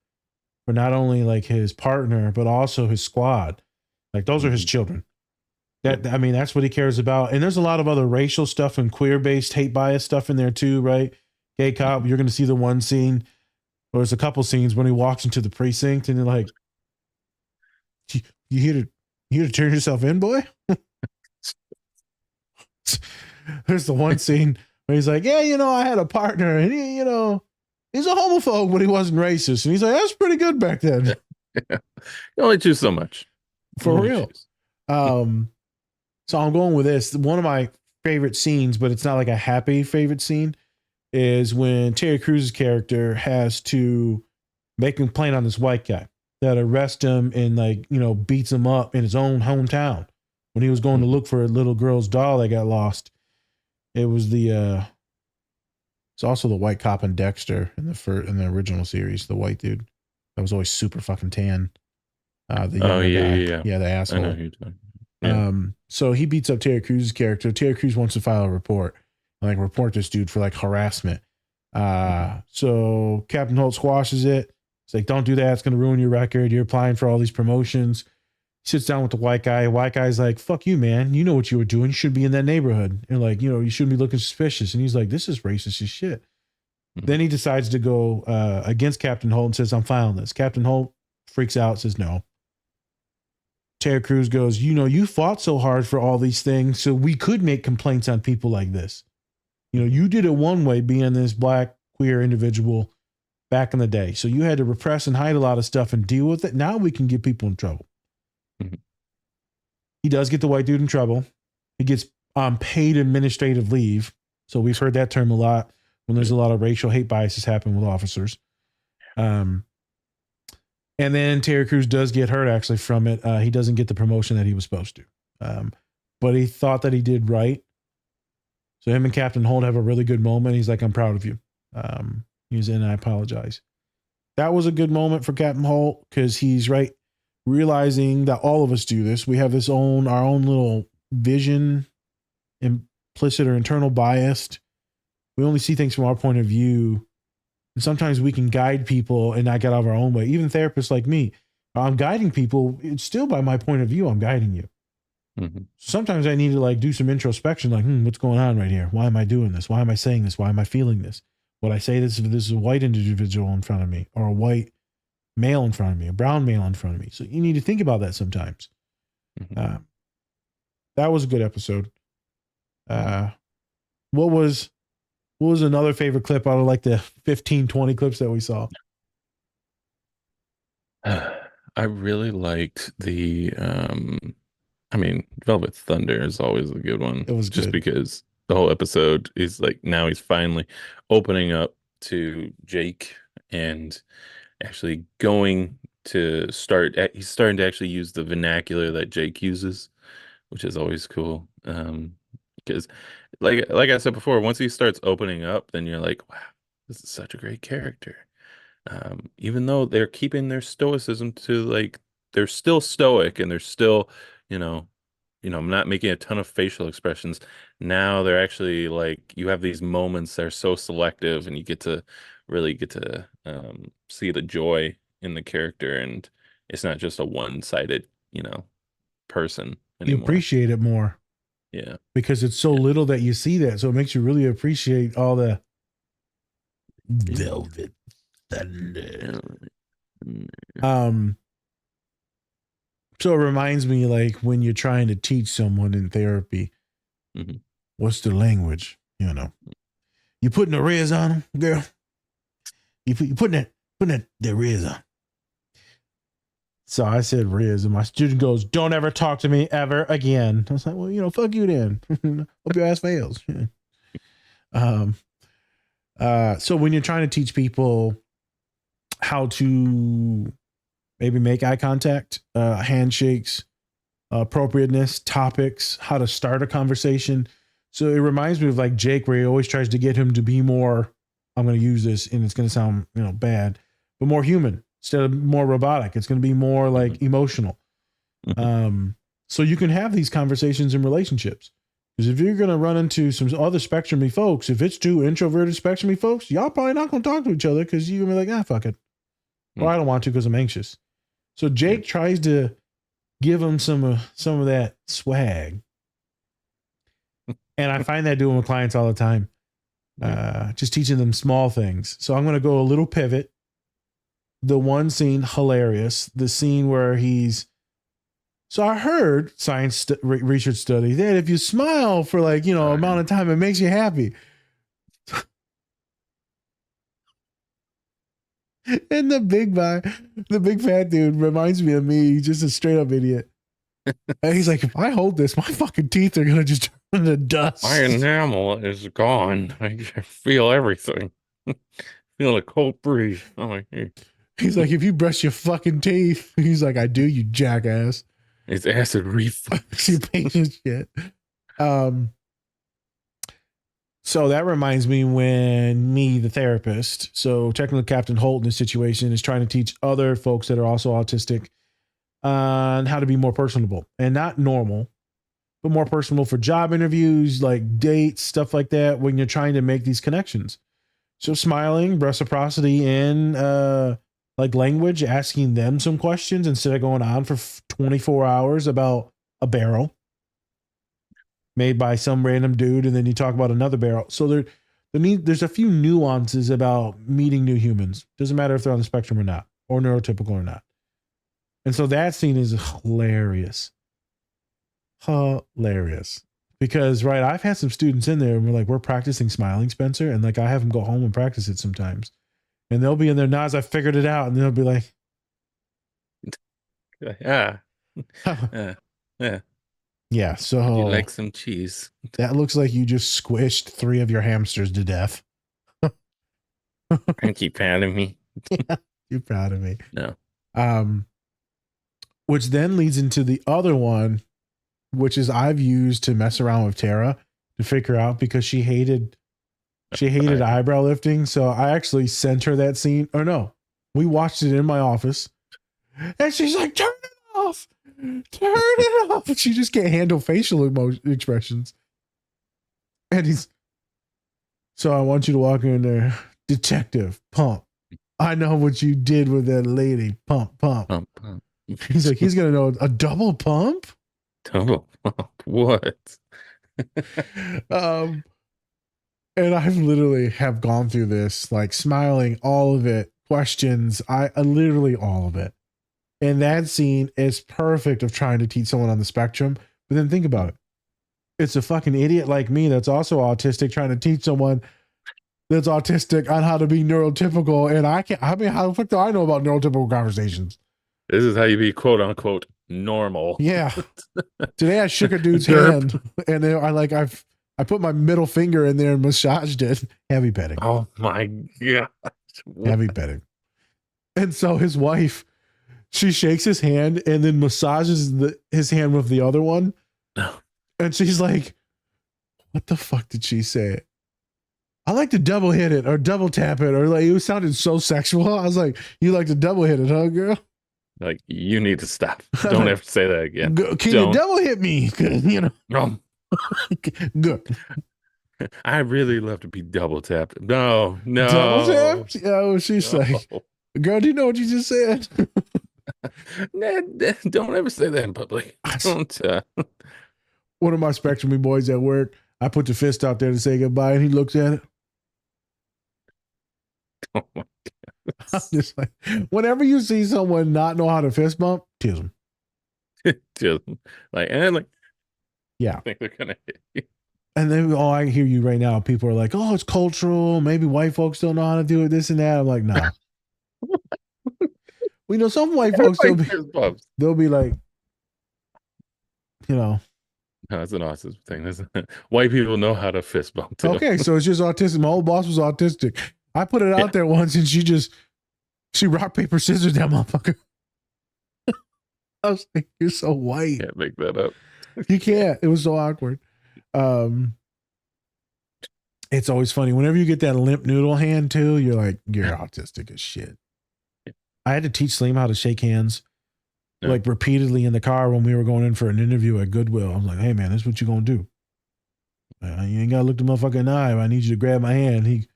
for not only like his partner, but also his squad. Like those are his children. I mean, that's what he cares about. And there's a lot of other racial stuff and queer-based hate bias stuff in there too, right? Gay cop, you're going to see the one scene, or there's a couple scenes when he walks into the precinct and they're like, you here to turn yourself in, boy? There's the one scene where he's like, yeah, I had a partner and he, he's a homophobe, but he wasn't racist. And he's like, that's pretty good back then. Yeah. You only choose so much. For real. So I'm going with this. One of my favorite scenes, but it's not like a happy favorite scene, is when Terry Crews's character has to make a complaint on this white guy that arrests him and beats him up in his own hometown when he was going to look for a little girl's doll that got lost. It was it's also the white cop in Dexter in the original series, the white dude that was always super fucking tan. The younger guy. Yeah, the asshole. I know who you're talking about. Yeah. So he beats up Terry Crews's character. Terry Crews wants to file a report, report this dude for harassment. So Captain Holt squashes it. It's like, don't do that. It's going to ruin your record. You're applying for all these promotions. He sits down with the white guy. White guy's like, fuck you, man. You know what you were doing. You should be in that neighborhood. And you shouldn't be looking suspicious. And he's like, this is racist as shit. Then he decides to go against Captain Holt and says, I'm filing this. Captain Holt freaks out, says no. Terry Crews goes, you fought so hard for all these things so we could make complaints on people like this. You did it one way, being this black queer individual back in the day. So you had to repress and hide a lot of stuff and deal with it. Now we can get people in trouble. Mm-hmm. He does get the white dude in trouble. He gets paid administrative leave. So we've heard that term a lot when there's a lot of racial hate biases happen with officers. And then Terry Crews does get hurt actually from it. He doesn't get the promotion that he was supposed to. But he thought that he did right. So him and Captain Holt have a really good moment. He's like, I'm proud of you. He's in, I apologize. That was a good moment for Captain Holt because he's realizing that all of us do this. We have our own little vision, implicit or internal biased. We only see things from our point of view. And sometimes we can guide people and not get out of our own way. Even therapists like me, I'm guiding people. It's still by my point of view. I'm guiding you. Mm-hmm. Sometimes I need to do some introspection. What's going on right here? Why am I doing this? Why am I saying this? Why am I feeling this? Would I say this if this is a white individual in front of me, or a white male in front of me, a brown male in front of me? So you need to think about that sometimes. Mm-hmm. That was a good episode. What was another favorite clip out of the 15, 20 clips that we saw? I really liked the, Velvet Thunder is always a good one. It was just good. Because the whole episode is now he's finally opening up to Jake and actually going to he's starting to actually use the vernacular that Jake uses, which is always cool. Because like I said before, once he starts opening up, then you're like, wow, this is such a great character. Even though they're keeping their stoicism to they're still stoic and they're still, I'm not making a ton of facial expressions. Now they're actually you have these moments that are so selective and you get to see the joy in the character, and it's not just a one-sided, person anymore. You appreciate it more. Yeah. Because it's so little that you see that. So it makes you really appreciate all the Velvet Thunder. So it reminds me when you're trying to teach someone in therapy, mm-hmm. What's the language? You putting the riz on them, girl. You putting that riz on. So I said riz, and my student goes, don't ever talk to me ever again. I was like, well, fuck you then. Hope your ass fails. So when you're trying to teach people how to maybe make eye contact, handshakes, appropriateness, topics, how to start a conversation. So it reminds me of like Jake, where he always tries to get him to be more, I'm going to use this and it's going to sound, bad, but more human instead of more robotic. It's going to be more like emotional. So you can have these conversations in relationships. Because if you're going to run into some other spectrum-y folks, if it's two introverted spectrum-y folks, y'all probably not going to talk to each other because you're going to be like, fuck it. Or I don't want to because I'm anxious. So Jake tries to give him some of that swag. And I find that doing with clients all the time. Just teaching them small things. So I'm going to go a little pivot. The one scene, hilarious. The scene where so I heard science research study that if you smile for amount of time, it makes you happy. And the big fat dude reminds me of me. He's just a straight up idiot. And he's like, if I hold this, my fucking teeth are going to just turn to dust. My enamel is gone. I feel everything. Feel a cold breeze. He's like, if you brush your fucking teeth, he's like, I do, you jackass. It's acid reflux. You patient shit. So that reminds me when the therapist, so technically Captain Holt in this situation is trying to teach other folks that are also autistic on how to be more personable and not normal, but more personable for job interviews, like dates, stuff like that, when you're trying to make these connections. So smiling, reciprocity, and like language, asking them some questions instead of going on for 24 hours about a barrel made by some random dude, and then you talk about another barrel. So there's a few nuances about meeting new humans. Doesn't matter if they're on the spectrum or not, or neurotypical or not. And so that scene is hilarious. Hilarious. Because, right, I've had some students in there and we're practicing smiling, Spencer, and like I have them go home and practice it sometimes. And they'll be in their nods, I figured it out, and they'll be like, yeah. Yeah, so you like some cheese. That looks like you just squished 3 of your hamsters to death. And keep patting me. Yeah, you're proud of me. No. Which then leads into the other one, which is I've used to mess around with Tara to figure out, because she hated eyebrow lifting. So I actually sent her that scene. Or no, we watched it in my office. And she's like, turn it off. Turn it off. She just can't handle facial expressions. And so I want you to walk in there. Detective, pump. I know what you did with that lady. Pump, pump. Pump, pump. He's like, he's going to know a double pump? Double pump? What? And I've literally have gone through this, like smiling, all of it, questions, I literally all of it. And that scene is perfect of trying to teach someone on the spectrum. But then think about it. It's a fucking idiot like me that's also autistic trying to teach someone that's autistic on how to be neurotypical. And how the fuck do I know about neurotypical conversations? This is how you be quote unquote normal. Yeah. Today I shook a dude's hand and I put my middle finger in there and massaged it. Heavy petting. Oh my God. Heavy petting. And so his wife, she shakes his hand and then massages his hand with the other one. And she's like, what the fuck did she say? I like to double hit it or double tap it, or like, it sounded so sexual. I was like, you like to double hit it, huh, girl? Like, you need to stop. Don't ever say that again. Can you double hit me? You know. Good. I really love to be double tapped. No. Double tapped? Yeah, she's like, girl, do you know what you just said? Don't ever say that in public. Don't. One of my Spectrum boys at work, I put the fist out there to say goodbye, and he looks at it. Oh my God. I'm just like, whenever you see someone not know how to fist bump, tease them. Tease them. Yeah. I think they're gonna hit you. And then, I hear you right now. People are like, oh, it's cultural. Maybe white folks don't know how to do it, this and that. I'm like, nah. We know some white folks, they'll be like, No, it's an autism thing. White people know how to fist bump too. Okay, so it's just autism. My old boss was autistic. I put it out there once, and she rock, paper, scissors that motherfucker. I was like, you're so white. Can't make that up. You can't. It was so awkward. It's always funny. Whenever you get that limp noodle hand too, you're like, you're autistic as shit. I had to teach Slim how to shake hands like repeatedly in the car when we were going in for an interview at Goodwill. I was like, hey man, this is what you gonna do. You ain't gotta look the motherfucker in the eye. I need you to grab my hand. He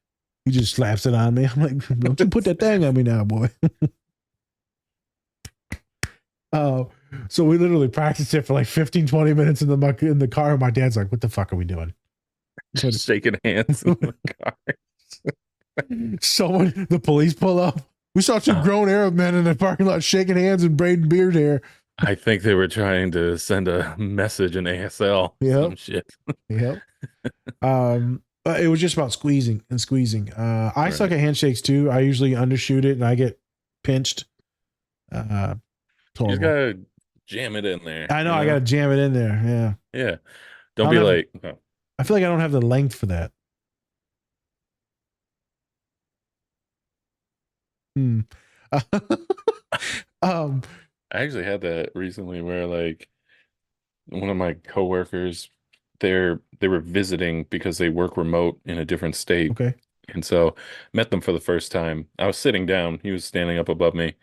just slaps it on me. I'm like, don't you put that thing on me now, boy. So we literally practiced it for like 15, 20 minutes in the car. And my dad's like, what the fuck are we doing? Just shaking hands in the car. So when the police pull up, we saw two grown Arab men in the parking lot shaking hands and braiding beard hair. I think they were trying to send a message in ASL. Yep. Some shit. Yep. It was just about squeezing and squeezing. I suck at handshakes too. I usually undershoot it and I get pinched. You just gotta jam it in there. I know, I gotta jam it in there. Yeah. Yeah. Don't be like. I feel like I don't have the length for that. I actually had that recently where like one of my coworkers, they were visiting because they work remote in a different state. Okay. And so met them for the first time. I was sitting down, he was standing up above me,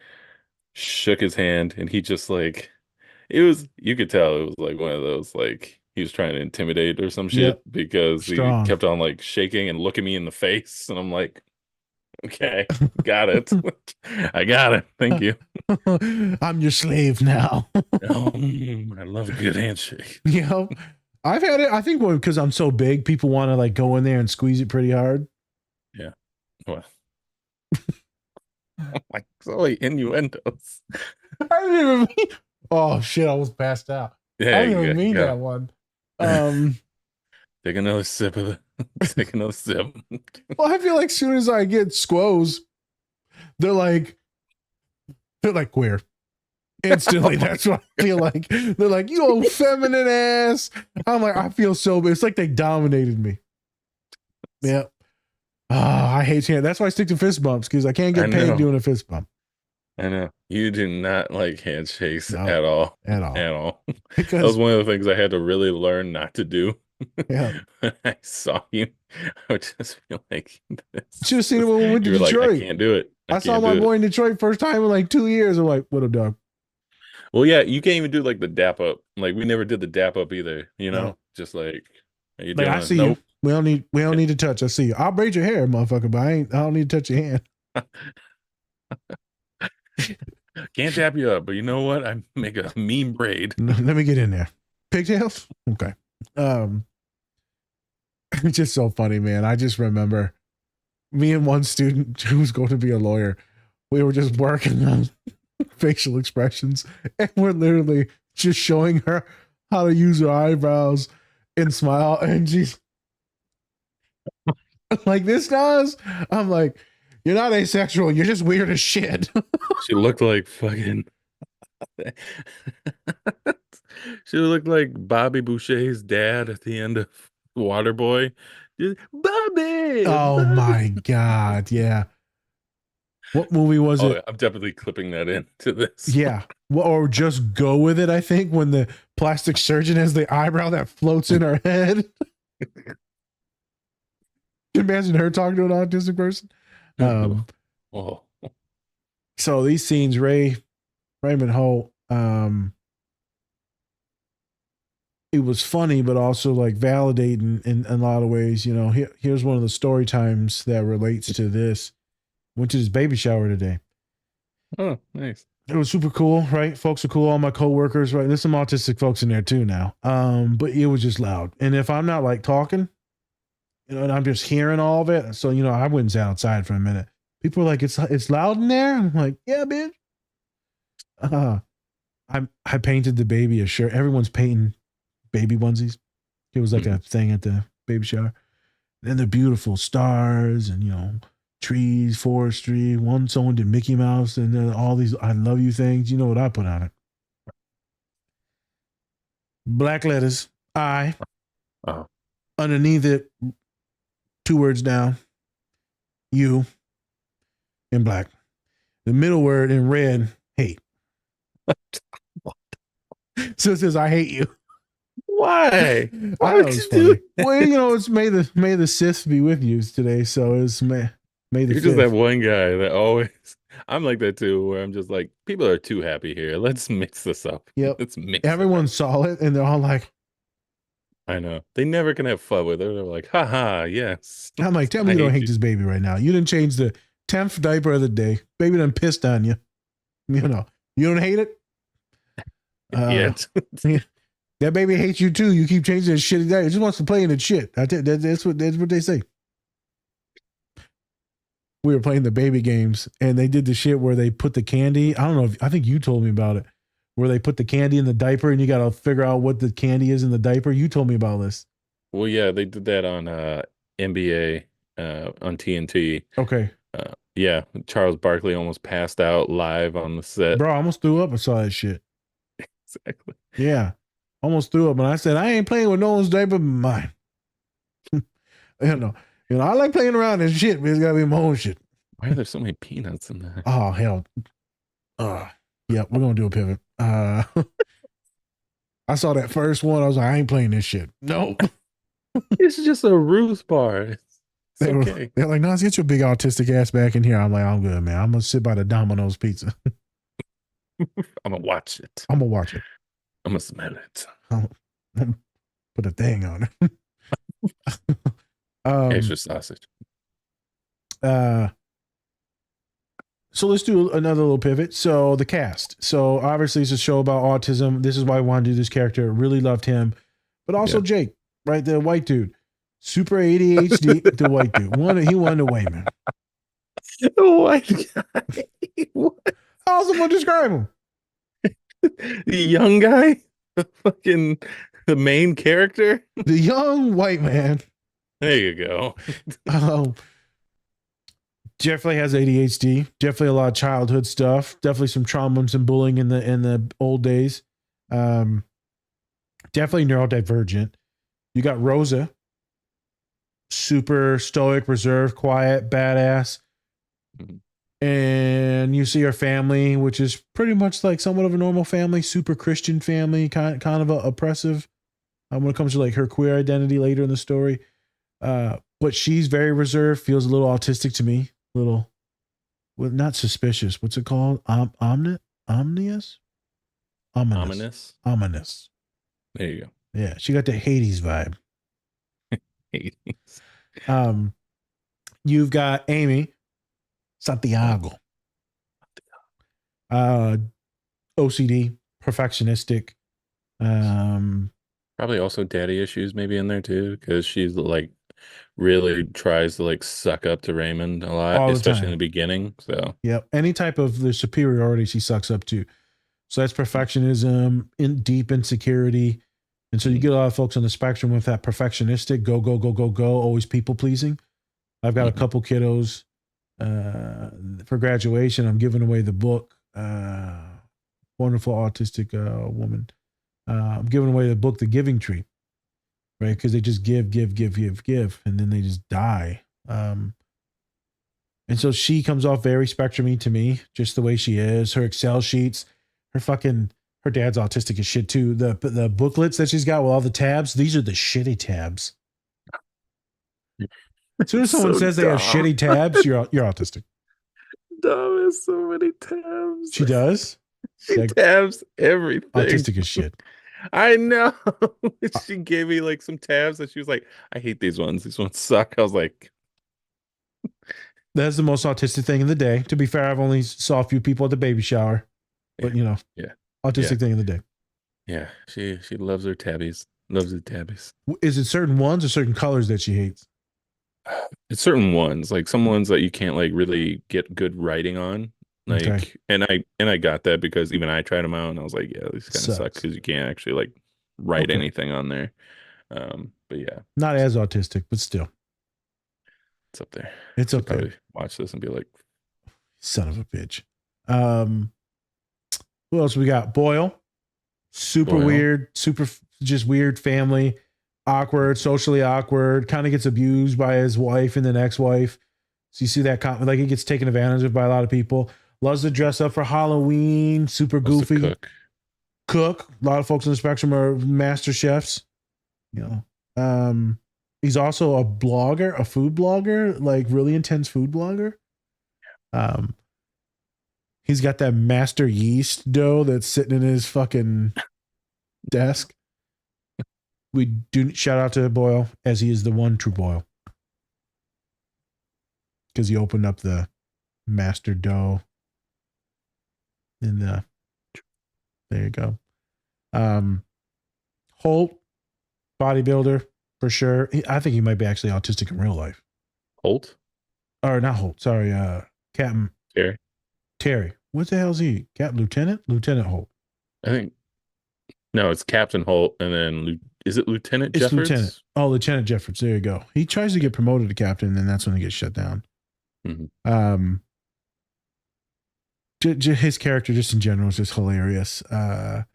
shook his hand, and he just like, you could tell it was like one of those, like he was trying to intimidate or some shit because Strong. he kept on like shaking and looking me in the face. And I'm like, okay, got it. I got it. Thank you. I'm your slave now. I love a good handshake. You know, I've had it. I think because I'm so big, people want to like go in there and squeeze it pretty hard. Yeah. Well. Like so many innuendos. I didn't even mean. Oh shit! I was passed out. Yeah, I didn't even mean that one. Take another sip of take another sip. Well, I feel like as soon as I get squoze, they're like queer. Instantly, that's what I feel like. They're like, you old feminine ass. I'm like, I feel so bad. It's like they dominated me. Yeah. I hate hand. That's why I stick to fist bumps because I can't get paid doing a fist bump. I know. You do not like handshakes at all. At all. At all. Because that was one of the things I had to really learn not to do. Yeah. When I saw you, I would just feel like this. Should have seen it when we went to Detroit. Like, I can't do it. I saw my boy in Detroit first time in like 2 years. I'm like, what up, dog? Well, yeah, you can't even do like the dap up. Like we never did the dap up either. You know, just like, are you like doing I see you. We don't need to touch. I see you. I'll braid your hair, motherfucker, but I don't need to touch your hand. Can't tap you up, but you know what? I make a mean braid. Let me get in there. Pigtails? Okay. It's just so funny, man. I just remember me and one student who was going to be a lawyer. We were just working on facial expressions, and we're literally just showing her how to use her eyebrows and smile, and she's like, this does. I'm like, you're not asexual. You're just weird as shit. She looked like fucking. She looked like Bobby Boucher's dad at the end of Waterboy. Bobby. Oh Bobby. my god! Yeah. What movie was it? I'm definitely clipping that into this. Yeah. Well, or just go with it. I think when the plastic surgeon has the eyebrow that floats in her head. Can you imagine her talking to an autistic person? So these scenes, Raymond Holt, it was funny, but also like validating in a lot of ways. You know, here's one of the story times that relates to this. Went to his baby shower today. Oh, nice. It was super cool, right? Folks are cool. All my coworkers, right? There's some autistic folks in there too now. But it was just loud. And if I'm not like talking, you know, and I'm just hearing all of it. So, you know, I went and sat outside for a minute. People are like, it's loud in there. I'm like, yeah, bitch. I painted the baby a shirt. Everyone's painting baby onesies. It was like a thing at the baby shower. And they're beautiful stars and, you know, trees, forestry. Someone did Mickey Mouse and then all these I love you things. You know what I put on it? Black letters, I. Underneath it, 2 words down, you, in black. The middle word in red, hate. So it says, "I hate you." Why? I thought it was funny. Well, it's May the Sith be with you today, so it's May the You're 5th. just that one guy that always. I'm like that too, where I'm just like, people are too happy here. Let's mix this up. Yep. Let's mix. Everyone saw it, and they're all like, I know. They never can have fun with it. They're like, haha, yes. I'm like, tell me you don't hate this baby right now. You didn't change the 10th diaper of the day. Baby done pissed on you. You don't hate it? Yeah. That baby hates you too. You keep changing that shitty diaper. It just wants to play in its shit. That's what they say. We were playing the baby games, and they did the shit where they put the candy. I don't know. I think you told me about it. Where they put the candy in the diaper, and you got to figure out what the candy is in the diaper. You told me about this. Well, yeah, they did that on NBA on TNT. Okay. Yeah, Charles Barkley almost passed out live on the set. Bro, I almost threw up. I saw that shit. Exactly. Yeah, almost threw up. And I said, I ain't playing with no one's diaper but mine. I like playing around and shit, but it's got to be my own shit. Why are there so many peanuts in there? Oh, hell. Yeah, we're going to do a pivot. I saw that first one. I was like, I ain't playing this shit. Nope. It's just a Ruth bar. They're Okay. like, Nas, get your big autistic ass back in here. I'm like, I'm good, man. I'm going to sit by the Domino's pizza. I'm going to watch it. I'm going to watch it. I'm going to smell it. I'm put a thing on it. Extra sausage. So let's do another little pivot. So the cast. So obviously it's a show about autism. This is why I wanted to do this character. Really loved him. But also Jake, right? The white dude. Super ADHD, the white dude. He wanted to weigh, man. The white guy. How else am I going to describe him? The young guy? The main character? The young white man. There you go. Definitely has ADHD. Definitely a lot of childhood stuff. Definitely some traumas and bullying in the old days. Definitely neurodivergent. You got Rosa. Super stoic, reserved, quiet, badass. And you see her family, which is pretty much like somewhat of a normal family, super Christian family, kind of oppressive when it comes to like her queer identity later in the story. But she's very reserved, feels a little autistic to me. Little, well, not suspicious. What's it called? Ominous? Ominous. There you go. Yeah, she got the Hades vibe. Hades. You've got Amy Santiago. OCD, perfectionistic. Probably also daddy issues maybe in there too, because she's like really tries to like suck up to Raymond a lot, especially in the beginning. So yep, any type of the superiority she sucks up to. So that's perfectionism, deep insecurity. And so you get a lot of folks on the spectrum with that perfectionistic, go, always people pleasing. I've got a couple kiddos for graduation. I'm giving away the book. Wonderful autistic woman. I'm giving away the book, The Giving Tree, right? Because they just give, and then they just die. And so she comes off very spectrumy to me, just the way she is. Her Excel sheets, her dad's autistic as shit too. The booklets that she's got with all the tabs, these are the shitty tabs. As soon as someone says they have shitty tabs, you're autistic. Dumb has so many tabs. She does? She tabs everything. Autistic as shit. I know. She gave me like some tabs and she was like, I hate these ones. These ones suck. I was like, that's the most autistic thing in the day. To be fair, I've only saw a few people at the baby shower. But autistic thing of the day. Yeah, she loves her tabbies. Loves the tabbies. Is it certain ones or certain colors that she hates? It's certain ones, like some ones that you can't like really get good writing on. Like, Okay. and I got that because even I tried them out and I was like, yeah, these kind of suck because you can't actually like write anything on there. But yeah, not as autistic, but still, it's up there. It's Should up there. probably watch this and be like, son of a bitch. Who else we got? Boyle. Super weird, super just weird family, awkward, socially awkward, kind of gets abused by his wife and then ex-wife. So you see that like he gets taken advantage of by a lot of people. Loves to dress up for Halloween, super goofy. cook. A lot of folks on the spectrum are master chefs. You know, he's also a blogger, a food blogger, like really intense food blogger. He's got that master yeast dough that's sitting in his fucking desk. We do shout out to Boyle, as he is the one true Boyle, because he opened up the master dough. And there you go. Holt, bodybuilder for sure. I think he might be actually autistic in real life. Holt? Or not Holt. Sorry, Captain Terry. What the hell is he? Lieutenant Holt. I think. No, it's Captain Holt, and then is it Lieutenant It's Jeffords? Lieutenant. Oh, Lieutenant Jeffords. There you go. He tries to get promoted to captain, and that's when he gets shut down. Mm-hmm. His character, just in general, is just hilarious. All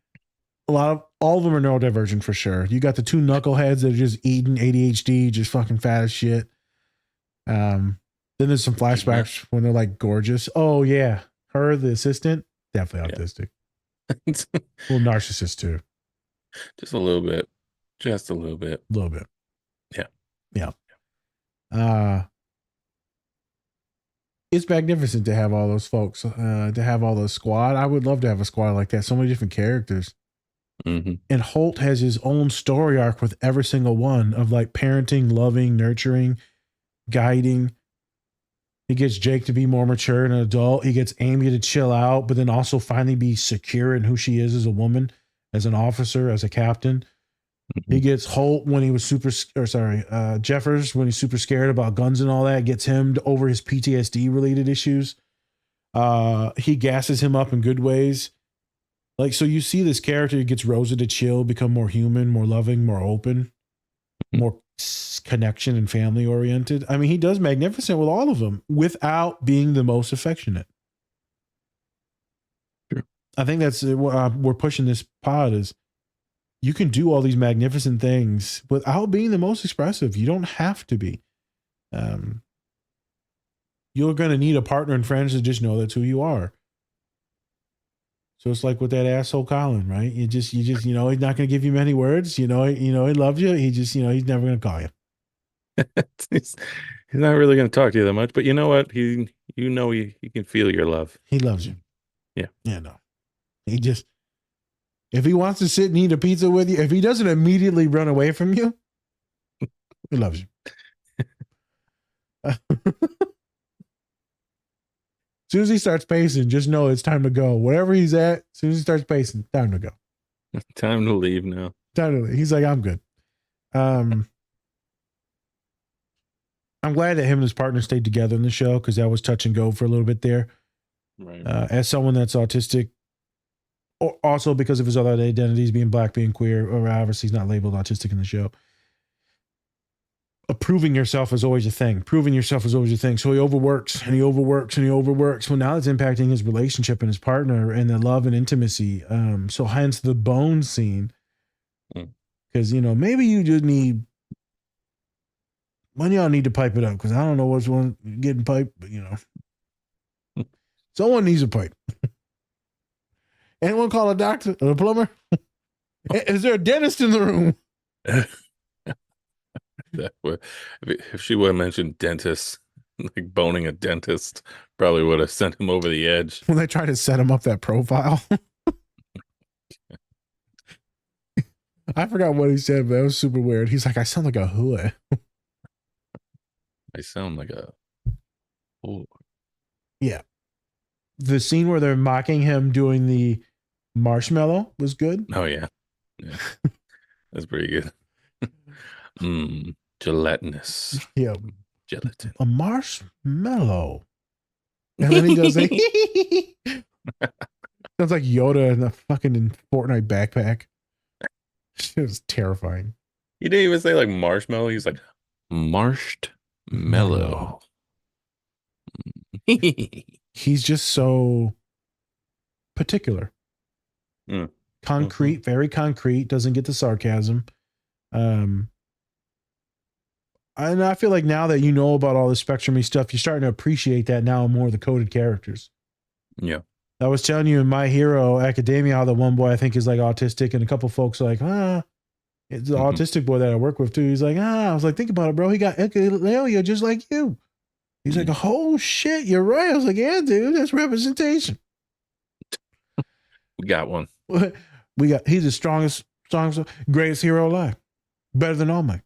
of them are neurodivergent for sure. You got the two knuckleheads that are just eating ADHD, just fucking fat as shit. Then there's some flashbacks when they're like gorgeous. Oh yeah, her, the assistant, definitely autistic. A little narcissist too. Just a little bit. Just a little bit. A little bit. Yeah. It's magnificent to have all those folks, to have all those squad. I would love to have a squad like that. So many different characters. Mm-hmm. And Holt has his own story arc with every single one of like parenting, loving, nurturing, guiding. He gets Jake to be more mature and an adult. He gets Amy to chill out, but then also finally be secure in who she is as a woman, as an officer, as a captain. Mm-hmm. He gets Holt when he was Jeffers when he's super scared about guns and all that, gets him over his PTSD related issues. He gasses him up in good ways. Like, so you see this character, he gets Rosa to chill, become more human, more loving, more open, more connection and family oriented. I mean, he does magnificent with all of them without being the most affectionate. Sure. I think that's what we're pushing this pod is you can do all these magnificent things without being the most expressive. You don't have to be. You're going to need a partner and friends to just know that's who you are. So it's like with that asshole Colin, right? You just, he's not going to give you many words. He loves you. He just, he's never going to call you. he's not really going to talk to you that much, but you know what? He can feel your love. He loves you. Yeah. Yeah, no. He just, if he wants to sit and eat a pizza with you, if he doesn't immediately run away from you, he loves you. As soon as he starts pacing, just know it's time to go. Wherever he's at, as soon as he starts pacing, time to go. Time to leave now. Time to leave. He's like, I'm good. I'm glad that him and his partner stayed together in the show because that was touch and go for a little bit there. Right. As someone that's autistic, or also because of his other identities, being black, being queer, or obviously he's not labeled autistic in the show. Proving yourself is always a thing. So he overworks and he overworks and he overworks. Well, now it's impacting his relationship and his partner and the love and intimacy. So hence the bone scene. Because, maybe you just need, one of y'all need to pipe it up because I don't know what's one getting piped, but someone needs a pipe. Anyone call a doctor or a plumber? Is there a dentist in the room? If she would have mentioned dentist, like boning a dentist, probably would have sent him over the edge. When they try to set him up that profile. I forgot what he said, but that was super weird. He's like, I sound like a hua. I sound like a... Oh. Yeah. The scene where they're mocking him doing the marshmallow was good. Oh, yeah. That's pretty good. Gelatinous. Yeah. Gelatin. A marshmallow. And then he does like sounds like Yoda in the fucking Fortnite backpack. It was terrifying. He didn't even say like marshmallow. He's like marshed mellow. He's just so particular. Concrete, very concrete, doesn't get the sarcasm. And I feel like now that you know about all the spectrumy stuff, you're starting to appreciate that now more, the coded characters. Yeah. I was telling you in My Hero Academia how the one boy I think is like autistic, and a couple folks are like, it's the autistic boy that I work with too. He's like, I was like, think about it, bro. He got echolalia just like you. He's like, oh shit, you're right. I was like, yeah, dude, that's representation. We got one. He's the strongest, greatest hero alive. Better than All Might.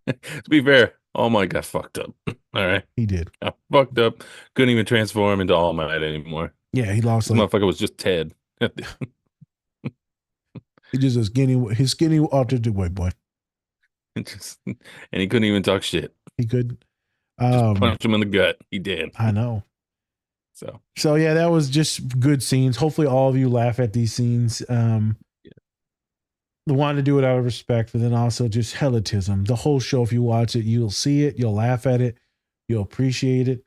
To be fair, All Might got fucked up. All right. He did. Got fucked up. Couldn't even transform into All Might anymore. Yeah, he lost This motherfucker was just Ted. He just a skinny autistic white boy. And he couldn't even talk shit. He could. Just punch him in the gut. He did. I know. So yeah, that was just good scenes. Hopefully all of you laugh at these scenes. The wanted to do it out of respect, but then also just hellatism. The whole show, if you watch it, you'll see it, you'll laugh at it, you'll appreciate it.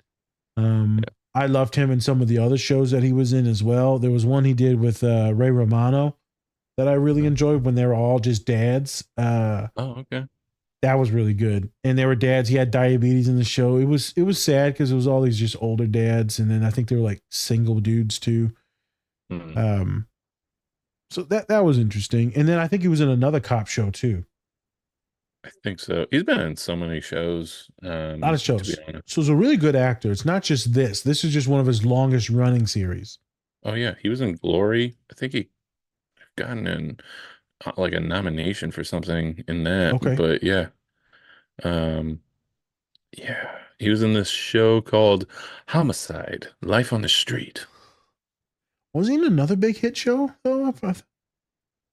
I loved him in some of the other shows that he was in as well. There was one he did with Ray Romano that I really enjoyed when they were all just dads. okay. That was really good. And they were dads. He had diabetes in the show. It was sad because it was all these just older dads, and then I think they were like single dudes too. So that was interesting. And then I think he was in another cop show too. I think so. He's been in so many shows. A lot of shows. So he's a really good actor. It's not just this. This is just one of his longest running series. Oh yeah, he was in Glory. I think he gotten in like a nomination for something in that. Okay. But yeah. Yeah. He was in this show called Homicide: Life on the Street. Was he in another big hit show though?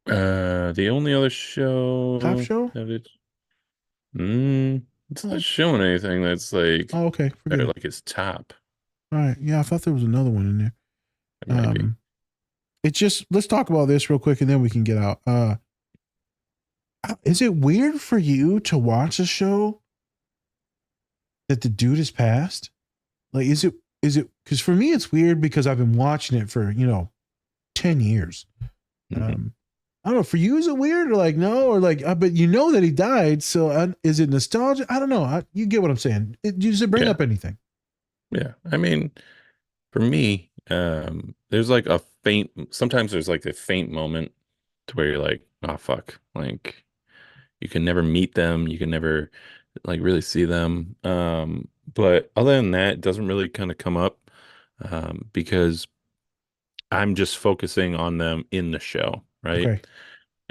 The only other show Top show? it's not showing anything that's like okay. Forget it. like his top. All right. Yeah, I thought there was another one in there. It's just, let's talk about this real quick and then we can get out. Is it weird for you to watch a show that the dude has passed? Like, is it, because for me, it's weird because I've been watching it for, 10 years. I don't know. For you, is it weird or like, no, or like, but you know that he died. So is it nostalgia? I don't know. You get what I'm saying. Does it bring up anything? Yeah. I mean, for me, there's like sometimes there's like a faint moment to where you're like, oh, fuck. Like, you can never meet them. You can never like really see them. But other than that, it doesn't really kind of come up because I'm just focusing on them in the show, right? Okay.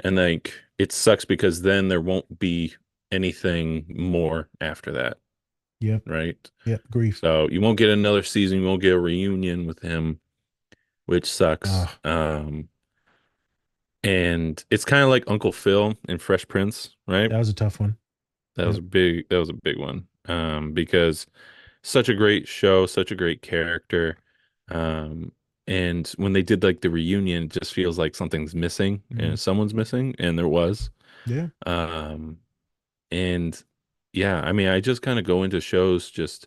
And like it sucks because then there won't be anything more after that. Yep. Right? Yep. Grief. So you won't get another season, you won't get a reunion with him, which sucks. And it's kind of like Uncle Phil in Fresh Prince, right? That was a tough one. That was a big one. Because such a great show, such a great character. And when they did like the reunion, it just feels like something's missing and someone's missing, and there was. Yeah. And yeah, I mean, I just kind of go into shows just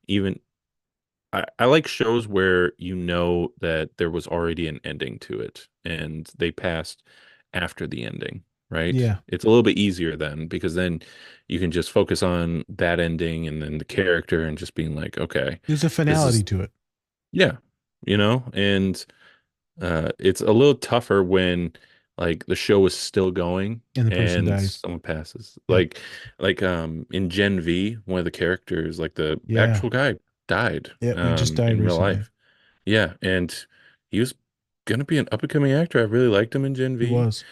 even I like shows where you know that there was already an ending to it and they passed after the ending, right? Yeah. It's a little bit easier then because then you can just focus on that ending and then the character and just being like, okay. There's a finality to it. Yeah. And it's a little tougher when like the show is still going and the person dies. Someone passes. Yeah. Like in Gen V, one of the characters, like the actual guy died. Yeah, he just died in real recently. life. Yeah, and he was gonna be an up and coming actor. I really liked him in Gen V. He was.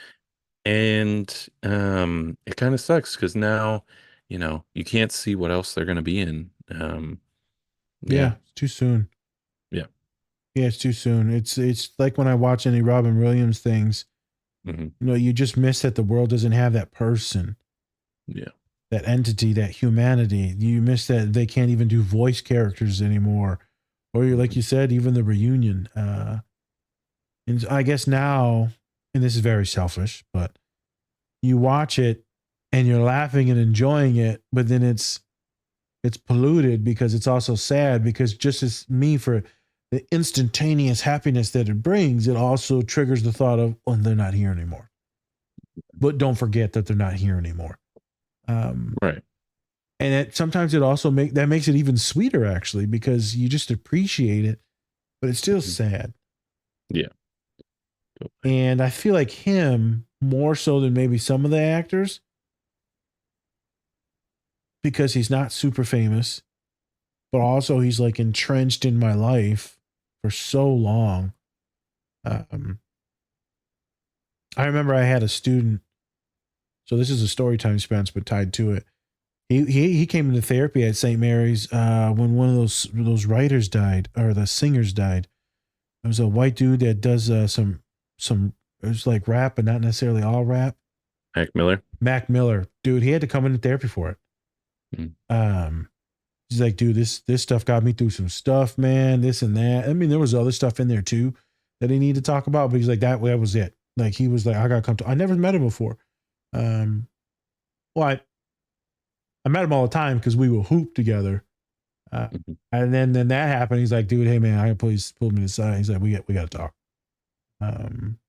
And it kind of sucks because now, you can't see what else they're gonna be in. Yeah, it's too soon. Yeah. Yeah, it's too soon. It's like when I watch any Robin Williams things, you just miss that the world doesn't have that person. Yeah. That entity, that humanity. You miss that they can't even do voice characters anymore. Or like you said, even the reunion. And I guess now, and this is very selfish, but you watch it and you're laughing and enjoying it, but then it's polluted because it's also sad because just as me for the instantaneous happiness that it brings, it also triggers the thought of, oh, they're not here anymore. But don't forget that they're not here anymore. Right. And sometimes it also makes it even sweeter, actually, because you just appreciate it, but it's still sad. Yeah. And I feel like him more so than maybe some of the actors, because he's not super famous, but also he's like entrenched in my life for so long. I remember I had a student. So this is a story time, Spence, but tied to it. He came into therapy at St. Mary's when one of those writers died, or the singers died. It was a white dude that does some it was like rap, but not necessarily all rap. Mac Miller, dude, he had to come into therapy for it. He's like, dude, this stuff got me through some stuff, man. This and that. I mean, there was other stuff in there too that he needed to talk about, but he's like, that was it. Like, he was like, I gotta come to. I never met him before. Well, I met him all the time because we will hoop together. And then that happened. He's like, dude, hey man, please pull me aside. He's like, we got to talk.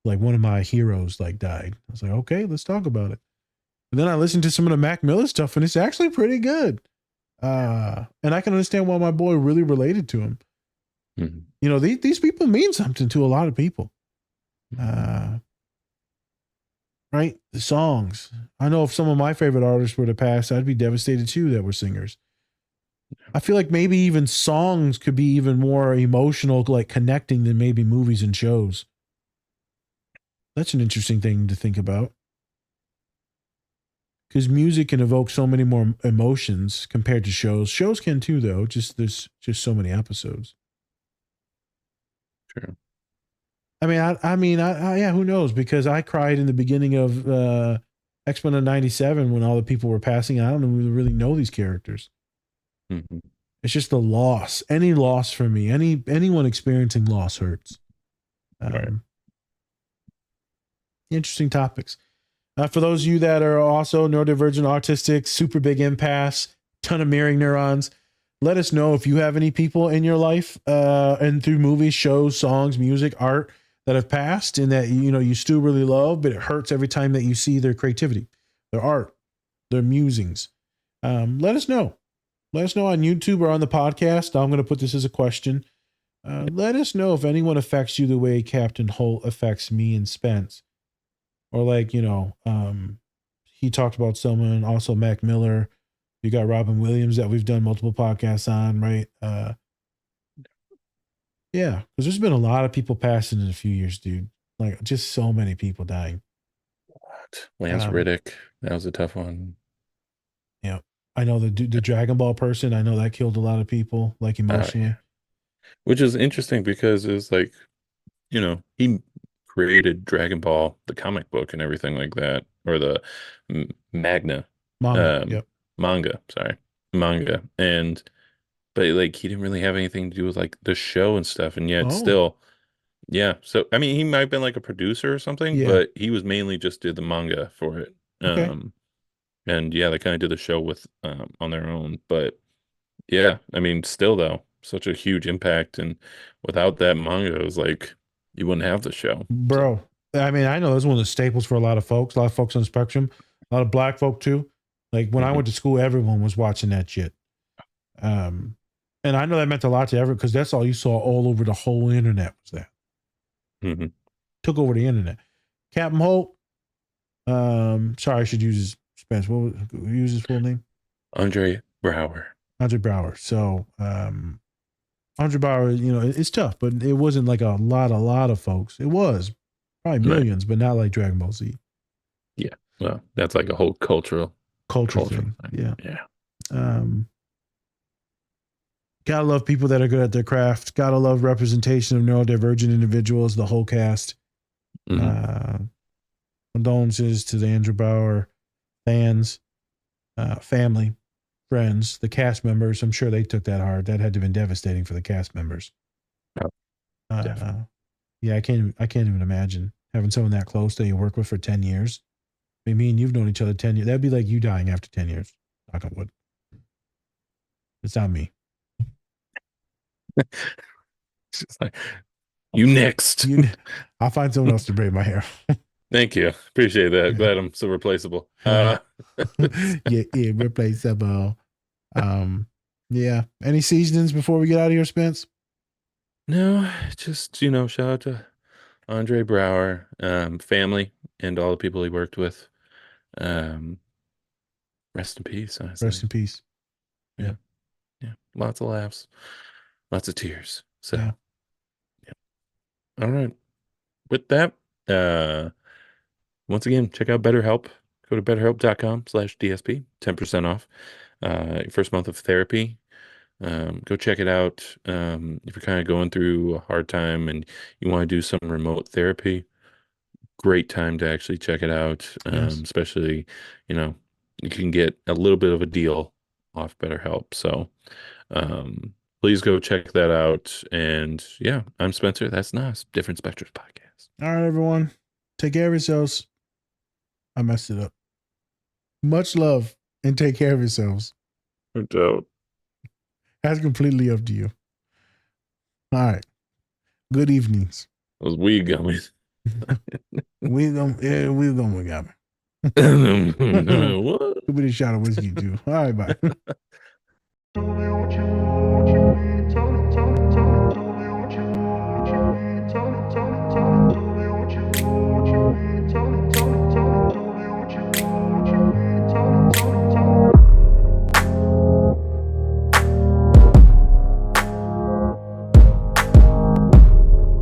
Like, one of my heroes like died. I was like, okay, let's talk about it. And then I listened to some of the Mac Miller stuff, and it's actually pretty good. And I can understand why my boy really related to him. You know, these people mean something to a lot of people. Right? The songs. I know if some of my favorite artists were to pass, I'd be devastated too that were singers. I feel like maybe even songs could be even more emotional, like connecting, than maybe movies and shows. That's an interesting thing to think about. Because music can evoke so many more emotions compared to shows. Shows can too, though. There's just so many episodes. True. I mean, yeah, who knows? Because I cried in the beginning of X-Men of '97 when all the people were passing. I don't really know these characters. It's just the loss. Any loss for me. Anyone experiencing loss hurts. Right. Interesting topics. For those of you that are also neurodivergent, autistic, super big impasse, ton of mirroring neurons, let us know if you have any people in your life and through movies, shows, songs, music, art that have passed and that you still really love, but it hurts every time that you see their creativity, their art, their musings. Let us know. Let us know on YouTube or on the podcast. I'm going to put this as a question. Let us know if anyone affects you the way Captain Holt affects me and Spence. Or like, he talked about someone, also Mac Miller. You got Robin Williams that we've done multiple podcasts on, right? Yeah, because there's been a lot of people passing in a few years, dude. Like, just so many people dying. Lance Riddick, that was a tough one. Yeah, I know the Dragon Ball person. I know that killed a lot of people, like emotionally. Yeah. Which is interesting because it's like, he created Dragon Ball, the comic book and everything like that, or the manga, but like he didn't really have anything to do with like the show and stuff, and yet still, yeah. So I mean, he might have been like a producer or something, but he was mainly just did the manga for it. And yeah, they kind of did the show with on their own, but yeah, I mean, still though, such a huge impact, and without that manga, it was like you wouldn't have the show, bro. I mean, I know that's one of the staples for a lot of folks on the spectrum, a lot of black folk too. Like when I went to school, everyone was watching that shit. And I know that meant a lot to everyone because that's all you saw all over the whole internet was that. Took over the internet. Captain Holt. Sorry, I should use his Spence. Use his full name? Andre Braugher. Andre Braugher. So, Andre Braugher, it's tough, but it wasn't like a lot of folks. It was probably millions, but not like Dragon Ball Z. Yeah. Well, that's like a whole cultural thing. Yeah. Yeah. Gotta love people that are good at their craft. Gotta love representation of neurodivergent individuals, the whole cast. Condolences to the Andrew Bauer fans, family, friends, the cast members. I'm sure they took that hard. That had to have been devastating for the cast members. Yeah, I can't even imagine having someone that close that you work with for 10 years. I mean, me and you've known each other 10 years. That'd be like you dying after 10 years. Knock on wood. It's not me. It's just like, you next. I'll find someone else to braid my hair. Thank you. Appreciate that. Glad I'm so replaceable. Yeah, replaceable. Yeah. Any seasonings before we get out of here, Spence? No, just, shout out to Andre Braugher, family, and all the people he worked with. Rest in peace, honestly. Rest in peace. Yeah. Yeah. Lots of laughs, lots of tears. So, Yeah. All right. With that, once again, check out BetterHelp. Go to betterhelp.com/DSP, 10% off. Your first month of therapy. Go check it out. If you're kind of going through a hard time and you want to do some remote therapy, great time to actually check it out. Yes. Especially, you can get a little bit of a deal off BetterHelp. So, please go check that out. And yeah, I'm Spencer. That's Nas, Different Spectrums Podcast. All right, everyone. Take care of yourselves. I messed it up. Much love and take care of yourselves. No doubt. That's completely up to you. All right. Good evenings. Those weed gummies. weed gummy. What? Could be a shot of whiskey too. All right, bye.